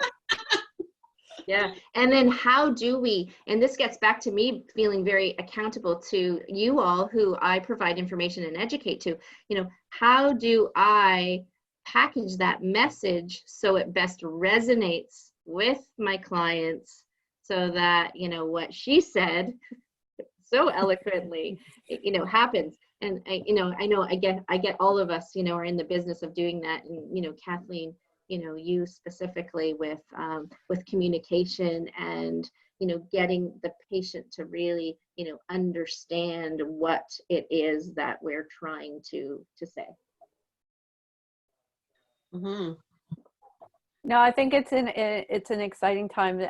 Yeah. And then how do we, and this gets back to me feeling very accountable to you all who I provide information and educate to, how do I package that message so it best resonates with my clients so that, what she said so eloquently, happens. And I know I get all of us, are in the business of doing that. And, Kathleen, you specifically with communication and, getting the patient to really, understand what it is that we're trying to say. Mm-hmm. No, I think it's an exciting time.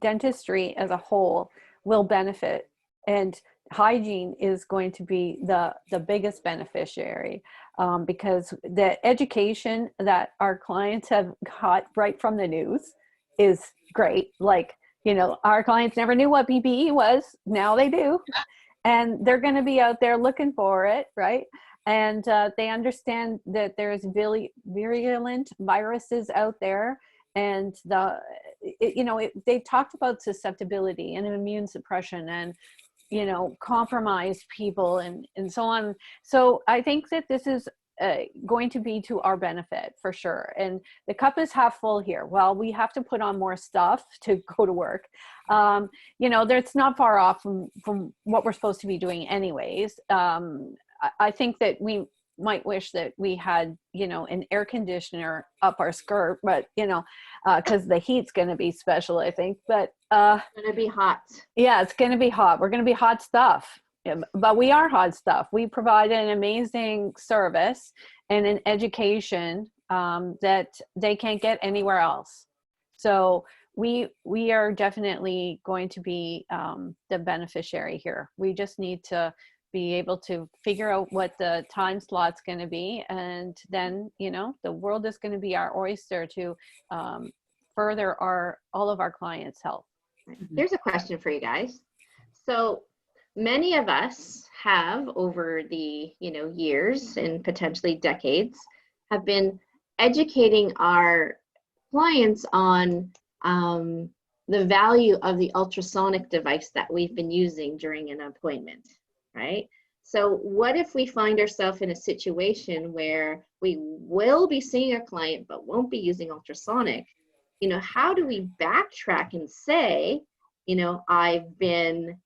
Dentistry as a whole will benefit, and hygiene is going to be the biggest beneficiary, because the education that our clients have got right from the news is great. Like, our clients never knew what PPE was. Now they do. And they're going to be out there looking for it, right? And they understand that there's virulent viruses out there. And they talked about susceptibility and immune suppression and compromised people and so on. So I think that this is going to be to our benefit for sure. And the cup is half full here. Well, we have to put on more stuff to go to work. That's not far off from what we're supposed to be doing anyways. I think that we might wish that we had, an air conditioner up our skirt, but, because the heat's going to be special, I think. But it's going to be hot. Yeah, it's going to be hot. We're going to be hot stuff. But we are hot stuff. We provide an amazing service and an education that they can't get anywhere else. So we are definitely going to be the beneficiary here. We just need to be able to figure out what the time slot's going to be, and then the world is going to be our oyster to further all of our clients' health. Here's a question for you guys. So many of us have, over the years and potentially decades, have been educating our clients on the value of the ultrasonic device that we've been using during an appointment, right? So what if we find ourselves in a situation where we will be seeing a client but won't be using ultrasonic? How do we backtrack and say, I've been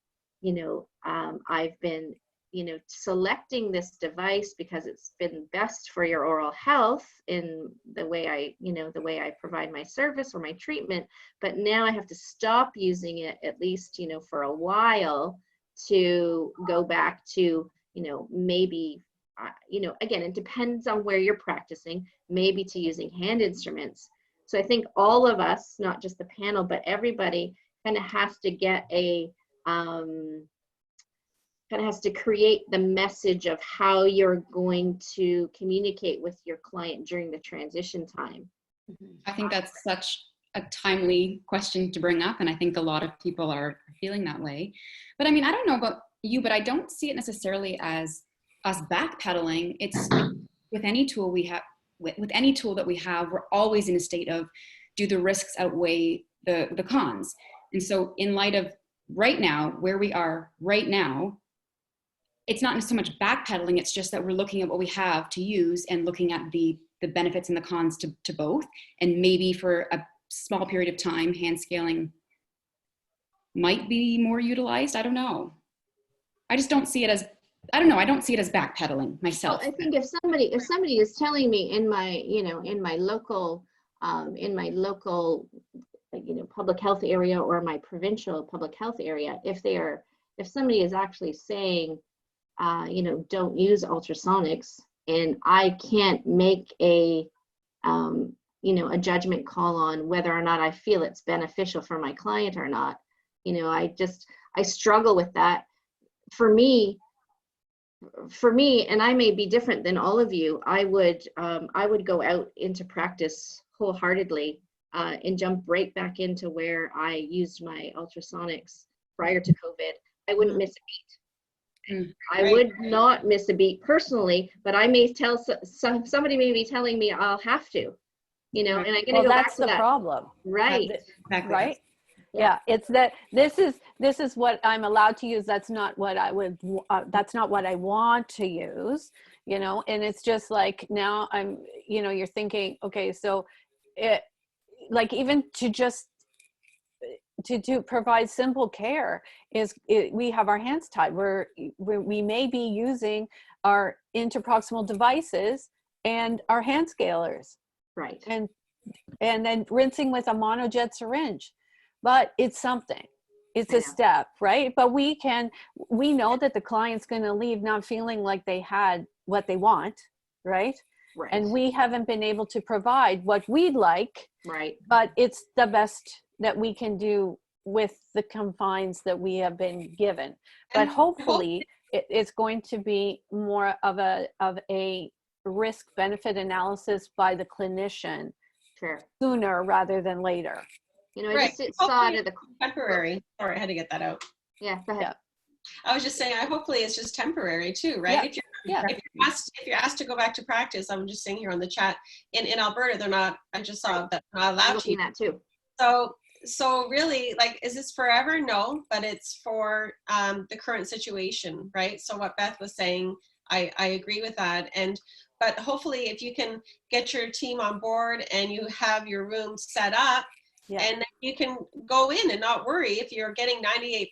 selecting this device because it's been best for your oral health in the way I provide my service or my treatment, but now I have to stop using it, at least, for a while, to go back to, maybe, again, it depends on where you're practicing, maybe to using hand instruments. So I think all of us, not just the panel, but everybody kind of has to get has to create the message of how you're going to communicate with your client during the transition time. I think that's such a timely question to bring up, and I think a lot of people are feeling that way. But I mean, I don't know about you, but I don't see it necessarily as us backpedaling. It's with any tool we have, with any tool that we have, we're always in a state of, do the risks outweigh the cons? And so in light of right now, where we are right now, it's not so much backpedaling, it's just that we're looking at what we have to use and looking at the benefits and the cons to both. And maybe for a small period of time, hand scaling might be more utilized. I don't know. I just don't see it as, I don't know, I don't see it as backpedaling myself. Well, I think if somebody is telling me in my local public health area or my provincial public health area, if somebody is actually saying, don't use ultrasonics, and I can't make a judgment call on whether or not I feel it's beneficial for my client or not. I struggle with that. For me, and I may be different than all of you, I would go out into practice wholeheartedly and jump right back into where I used my ultrasonics prior to COVID. I wouldn't miss a beat. I would not miss a beat personally, but I may tell somebody may be telling me I'll have to, and I'm going to go back to that. That's the problem. Right. Exactly. Right. Yeah. It's that this is what I'm allowed to use. That's not what I would, that's not what I want to use, and it's just like, now I'm, you're thinking, okay, so like, even to just to provide simple care we have our hands tied. We may be using our interproximal devices and our hand scalers, right, and then rinsing with a monojet syringe, but it's something. It's a step, right? But we know that the client's going to leave not feeling like they had what they want, right? Right. And we haven't been able to provide what we'd like, right? But it's the best that we can do with the confines that we have been given. But hopefully it's going to be more of a risk benefit analysis by the clinician, sure, sooner rather than later. I just saw it at the temporary. Sorry, I had to get that out. Yeah, go ahead. Yeah. I was just saying, hopefully it's just temporary too, right? Yeah. If you're asked to go back to practice, I'm just saying here on the chat, in Alberta, they're not, I just saw that they're not allowed to. That too. So really, like, is this forever? No, but it's for the current situation, right? So what Beth was saying, I agree with that. But hopefully if you can get your team on board and you have your room set up, and then you can go in and not worry if you're getting 98%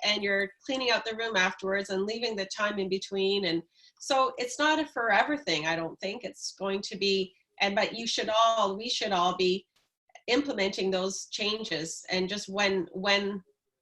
and you're cleaning out the room afterwards and leaving the time in between. And so it's not a forever thing. I don't think it's going to be, but we should all be implementing those changes, and just when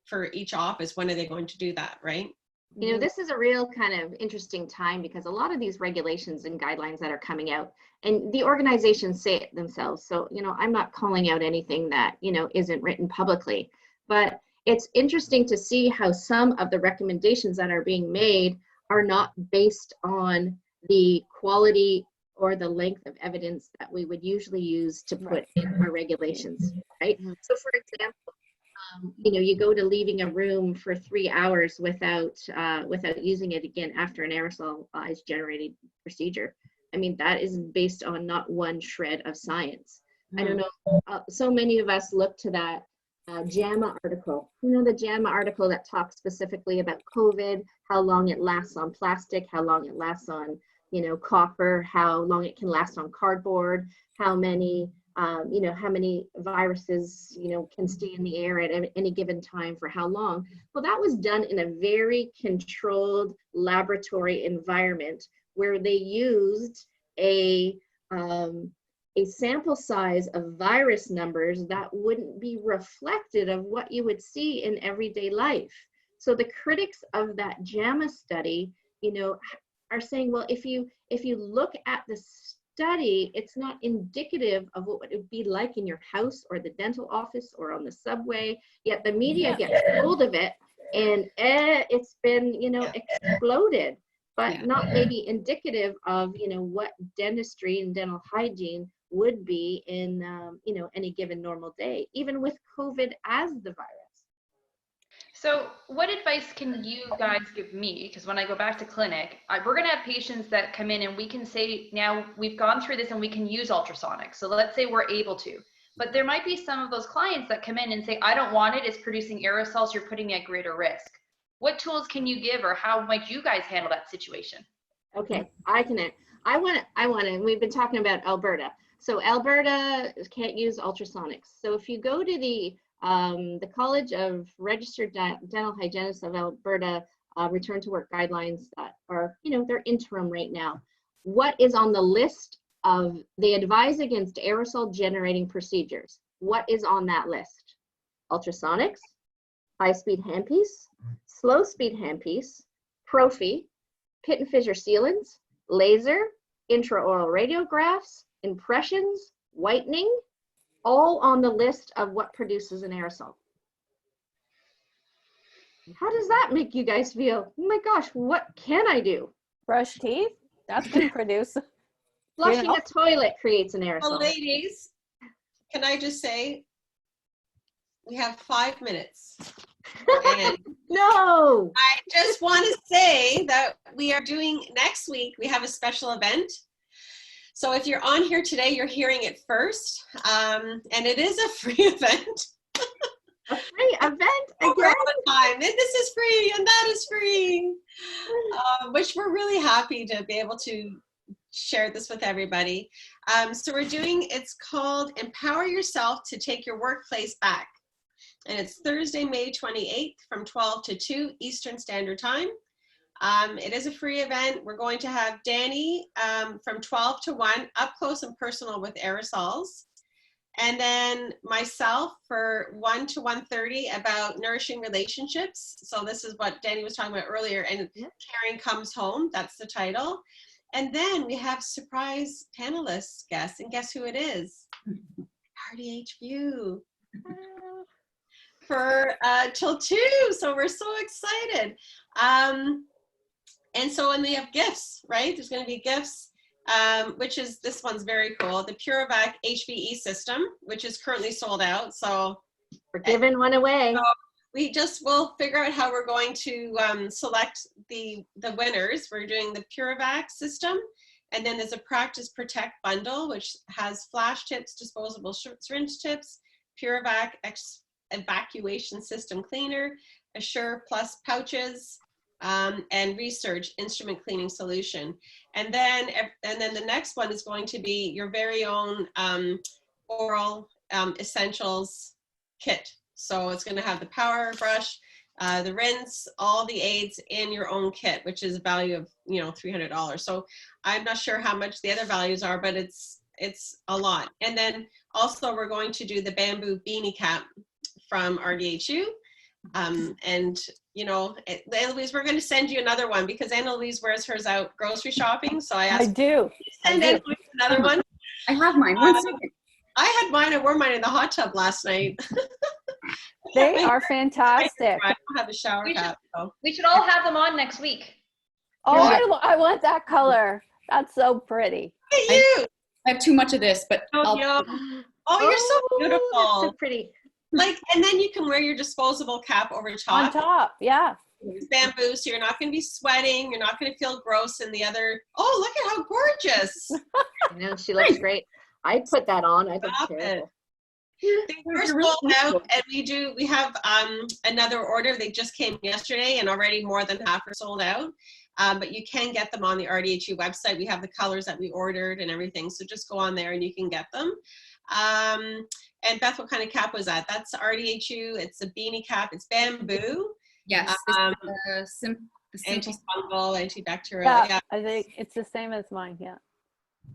for each office, when are they going to do that, right? This is a real kind of interesting time, because a lot of these regulations and guidelines that are coming out, and the organizations say it themselves. So, I'm not calling out anything that, isn't written publicly, but it's interesting to see how some of the recommendations that are being made are not based on the quality or the length of evidence that we would usually use to put in our regulations, right? So for example, you go to leaving a room for 3 hours without using it again after an aerosolized generated procedure. I mean, that is based on not one shred of science. I don't know. So many of us look to that JAMA article. The JAMA article that talks specifically about COVID, how long it lasts on plastic, how long it lasts on, copper, how long it can last on cardboard, how many viruses, can stay in the air at any given time for how long. Well, that was done in a very controlled laboratory environment where they used a sample size of virus numbers that wouldn't be reflected of what you would see in everyday life. So the critics of that JAMA study, are saying, well, if you look at the study, it's not indicative of what it would be like in your house or the dental office or on the subway, yet the media gets hold of it and it's been, exploded, but not maybe indicative of, what dentistry and dental hygiene would be in, any given normal day, even with COVID as the virus. So what advice can you guys give me? Because when I go back to clinic, we're going to have patients that come in and we can say, now we've gone through this and we can use ultrasonics. So let's say we're able to, but there might be some of those clients that come in and say, I don't want it. It's producing aerosols. You're putting me at greater risk. What tools can you give, or how might you guys handle that situation? Okay, I want to, we've been talking about Alberta. So Alberta can't use ultrasonics. So if you go to the College of Registered Dental Hygienists of Alberta return to work guidelines that are, they're interim right now. What is on the list of, they advise against aerosol generating procedures. What is on that list? Ultrasonics, high-speed handpiece, slow-speed handpiece, prophy, pit and fissure sealants, laser, intraoral radiographs, impressions, whitening, all on the list of what produces an aerosol. How does that make you guys feel? Oh my gosh, what can I do? Brush teeth? That's going to produce. Flushing a toilet creates an aerosol. Well, ladies, can I just say, we have 5 minutes. And no! I just want to say that we are doing, next week, we have a special event. So if you're on here today, you're hearing it first. And it is a free event. A free event Over again? all the time. And this is free and that is free. Which we're really happy to be able to share this with everybody. So we're doing, it's called Empower Yourself to Take Your Workplace Back. And it's Thursday, May 28th from 12 to 2 Eastern Standard Time. It is a free event. We're going to have Dani from 12 to 1, up close and personal with aerosols. And then myself for 1 to 1:30 about nourishing relationships. So this is what Dani was talking about earlier. And Caring Comes Home, that's the title. And then we have surprise panelists guests. And guess who it is? RDH View. For till 2. So we're so excited. And so, and we have gifts, right? There's going to be gifts, which is, this one's very cool. The PureVac HVE system, which is currently sold out. So we're giving one away. So we just will figure out how we're going to select the winners. We're doing the PureVac system. And then there's a Practice Protect bundle, which has flash tips, disposable syringe tips, PureVac evacuation system cleaner, Assure Plus pouches, and Research instrument cleaning solution. And then the next one is going to be your very own oral essentials kit. So it's going to have the power brush, the rinse, all the aids in your own kit, which is a value of $300. So I'm not sure how much the other values are, but it's a lot. And then also we're going to do the bamboo beanie cap from RDHU. And Anna-Louise, we're going to send you another one because Anna-Louise wears hers out grocery shopping. So I asked, I do. send Anna-Louise another one. I have mine. 1 second. I had mine. I wore mine in the hot tub last night. They are fantastic. I don't have a shower cap. So. We should all have them on next week. Oh, I want that color. That's so pretty. Look at you. I have too much of this, but Oh, you're so beautiful. That's so pretty. Like, and then you can wear your disposable cap over On top. top, yeah. It's bamboo, so you're not going to be sweating. You're not going to feel gross in the other. Oh, look at how gorgeous! I know, she looks great. I'd put that on. I look Stop it. terrible. They were sold out, and we have another order. They just came yesterday, and already more than half are sold out. But you can get them on the RDHU website. We have the colors that we ordered and everything, so just go on there and you can get them. And Beth, what kind of cap was that? That's RDHU. It's a beanie cap. It's bamboo. Yes, the simple. Antifungal, antibacterial. Yeah, Yeah. I think it's the same as mine. Yeah.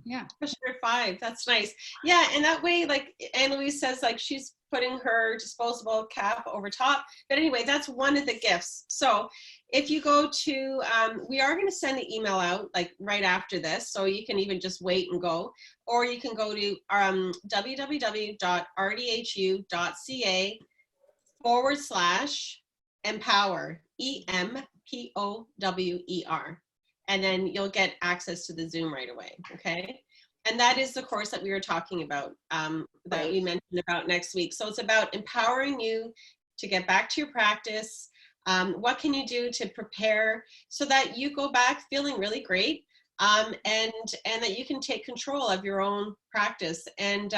Yeah. Sure, 5. That's nice. Yeah, and that way, like Anne-Louise says, like she's putting her disposable cap over top. But anyway, that's one of the gifts. So if you go to, we are going to send an email out like right after this, so you can even just wait and go, or you can go to www.rdhu.ca/empower, EMPOWER. And then you'll get access to the Zoom right away, okay? And that is the course that we were talking about, that we mentioned about next week. So it's about empowering you to get back to your practice. What can you do to prepare so that you go back feeling really great, and that you can take control of your own practice. And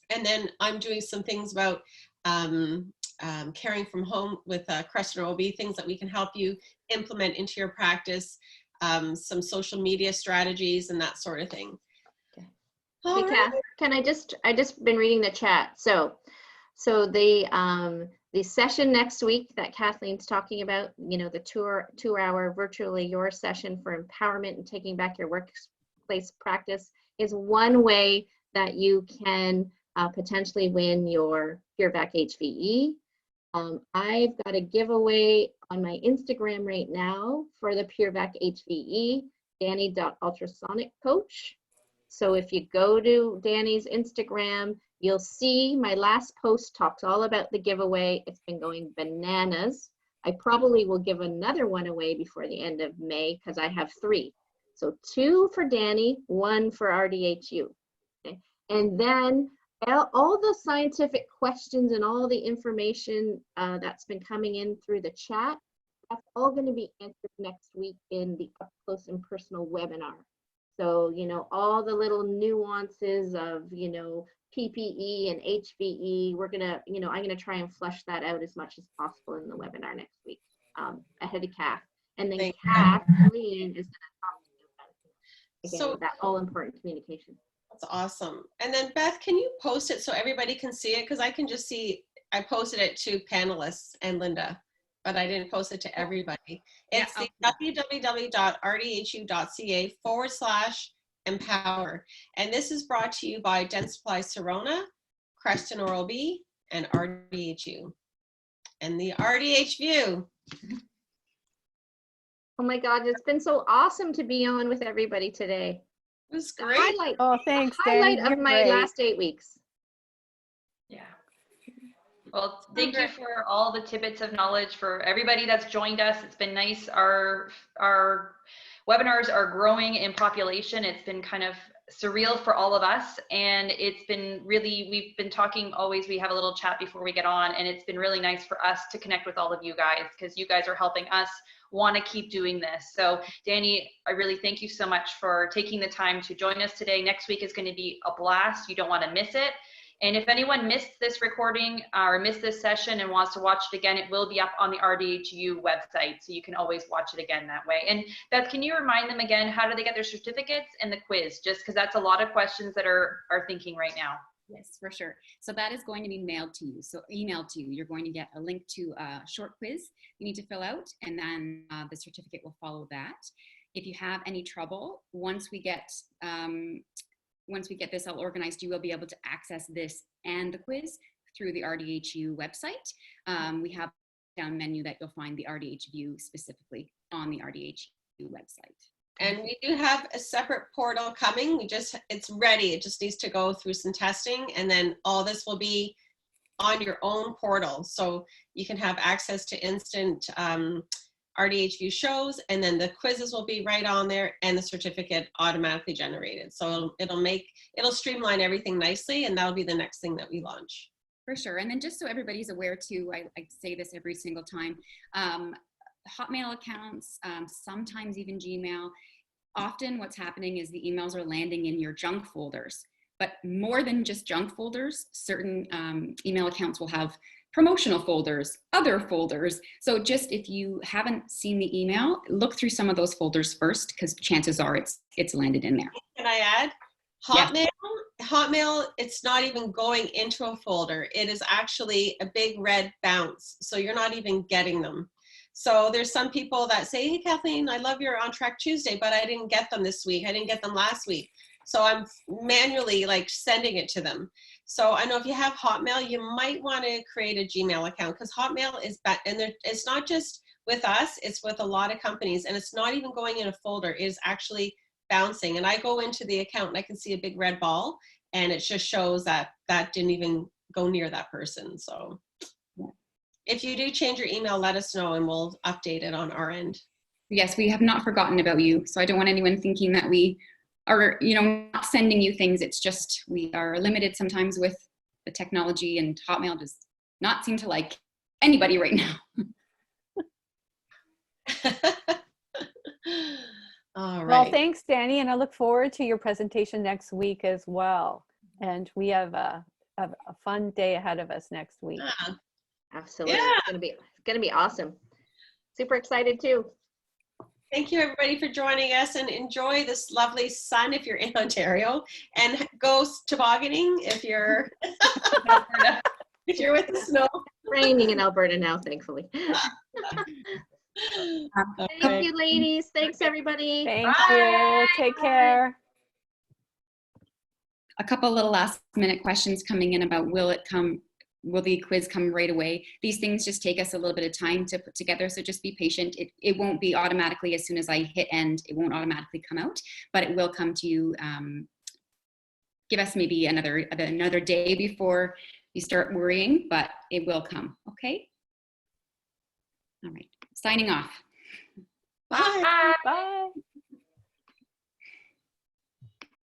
then I'm doing some things about caring from home with Crescent OB, things that we can help you implement into your practice. Some social media strategies and that sort of thing. Okay. All Hey, right. Kath, I just been reading the chat. So the session next week that Kathleen's talking about, you know, the 2-hour virtually your session for empowerment and taking back your workplace practice is one way that you can potentially win your PureVac HVE. I've got a giveaway on my Instagram right now for the PureVac HVE, Dani.ultrasonic-coach. So if you go to Dani's Instagram, you'll see my last post talks all about the giveaway. It's been going bananas. I probably will give another one away before the end of May because I have 3. So 2 for Dani, 1 for RDHU. Okay. And then all the scientific questions and all the information that's been coming in through the chat, that's all going to be answered next week in the Up Close and Personal webinar. So, you know, all the little nuances of, you know, PPE and HVE, we're going to, you know, I'm going to try and flesh that out as much as possible in the webinar next week, ahead of Kath. And then Kathleen is going to talk to you about, again, So that all important communication. that's awesome. And then Beth, can you post it so everybody can see it? Because I can just see, I posted it to panelists and Linda, but I didn't post it to everybody. It's the www.rdhu.ca/empower. And this is brought to you by Dentsply Sirona, Creston Oral B, and RDHU. And the RDH view. Oh my God, it's been so awesome to be on with everybody today. It was The great. highlight, Oh, thanks, highlight Dani. of my last 8 weeks. Yeah. Well, thank you for all the tidbits of knowledge for everybody that's joined us. It's been nice. Our webinars are growing in population. It's been kind of surreal for all of us, and it's been really, we've been talking always, we have a little chat before we get on, and it's been really nice for us to connect with all of you guys because you guys are helping us want to keep doing this. So Dani, I really thank you so much for taking the time to join us today. Next week is going to be a blast. You don't want to miss it. And if anyone missed this recording or missed this session and wants to watch it again, it will be up on the RDHU website. So you can always watch it again that way. And Beth, can you remind them again, how do they get their certificates and the quiz? Just because that's a lot of questions that are thinking right now. Yes, for sure. So that is going to be mailed to you. So emailed to you. You're going to get a link to a short quiz you need to fill out, and then the certificate will follow that. If you have any trouble, once we get this all organized, you will be able to access this and the quiz through the RDHU website. We have a down menu that you'll find the RDH view specifically on the RDHU website. And we do have a separate portal coming. It's ready. It just needs to go through some testing, and then all this will be on your own portal. So you can have access to instant RDH view shows, and then the quizzes will be right on there and the certificate automatically generated. So it'll streamline everything nicely, and that'll be the next thing that we launch. For sure. And then just so everybody's aware too, I say this every single time, Hotmail accounts, sometimes even Gmail, often what's happening is the emails are landing in your junk folders. But more than just junk folders, certain email accounts will have promotional folders, other folders. So just if you haven't seen the email, look through some of those folders first, because chances are it's landed in there. Can I add? Hotmail, Hotmail, it's not even going into a folder. It is actually a big red bounce. So you're not even getting them. So there's some people that say, hey, Kathleen, I love your On Track Tuesday, but I didn't get them this week. I didn't get them last week. So I'm manually like sending it to them. So I know if you have Hotmail, you might want to create a Gmail account, because Hotmail is bad. And it's not just with us, it's with a lot of companies, and it's not even going in a folder. It is actually bouncing. And I go into the account and I can see a big red ball, and it just shows that that didn't even go near that person. So if you do change your email, let us know and we'll update it on our end. Yes, we have not forgotten about you. So I don't want anyone thinking that we are, not sending you things. It's just we are limited sometimes with the technology, and Hotmail does not seem to like anybody right now. All right. Well, thanks, Dani, and I look forward to your presentation next week as well. And we have a fun day ahead of us next week. Yeah. Absolutely. Yeah. It's gonna be awesome. Super excited too. Thank you, everybody, for joining us, and enjoy this lovely sun if you're in Ontario, and go tobogganing if you're if you're with the snow. Raining in Alberta now, thankfully. Okay. Thank you, ladies. Thanks, everybody. Thank you. Take care. A couple little last minute questions coming in about will the quiz come right away? These things just take us a little bit of time to put together, so just be patient. It won't be automatically as soon as I hit end, it won't automatically come out, but it will come to you. Give us maybe another day before you start worrying, but it will come, okay? All right, signing off. Bye. Bye.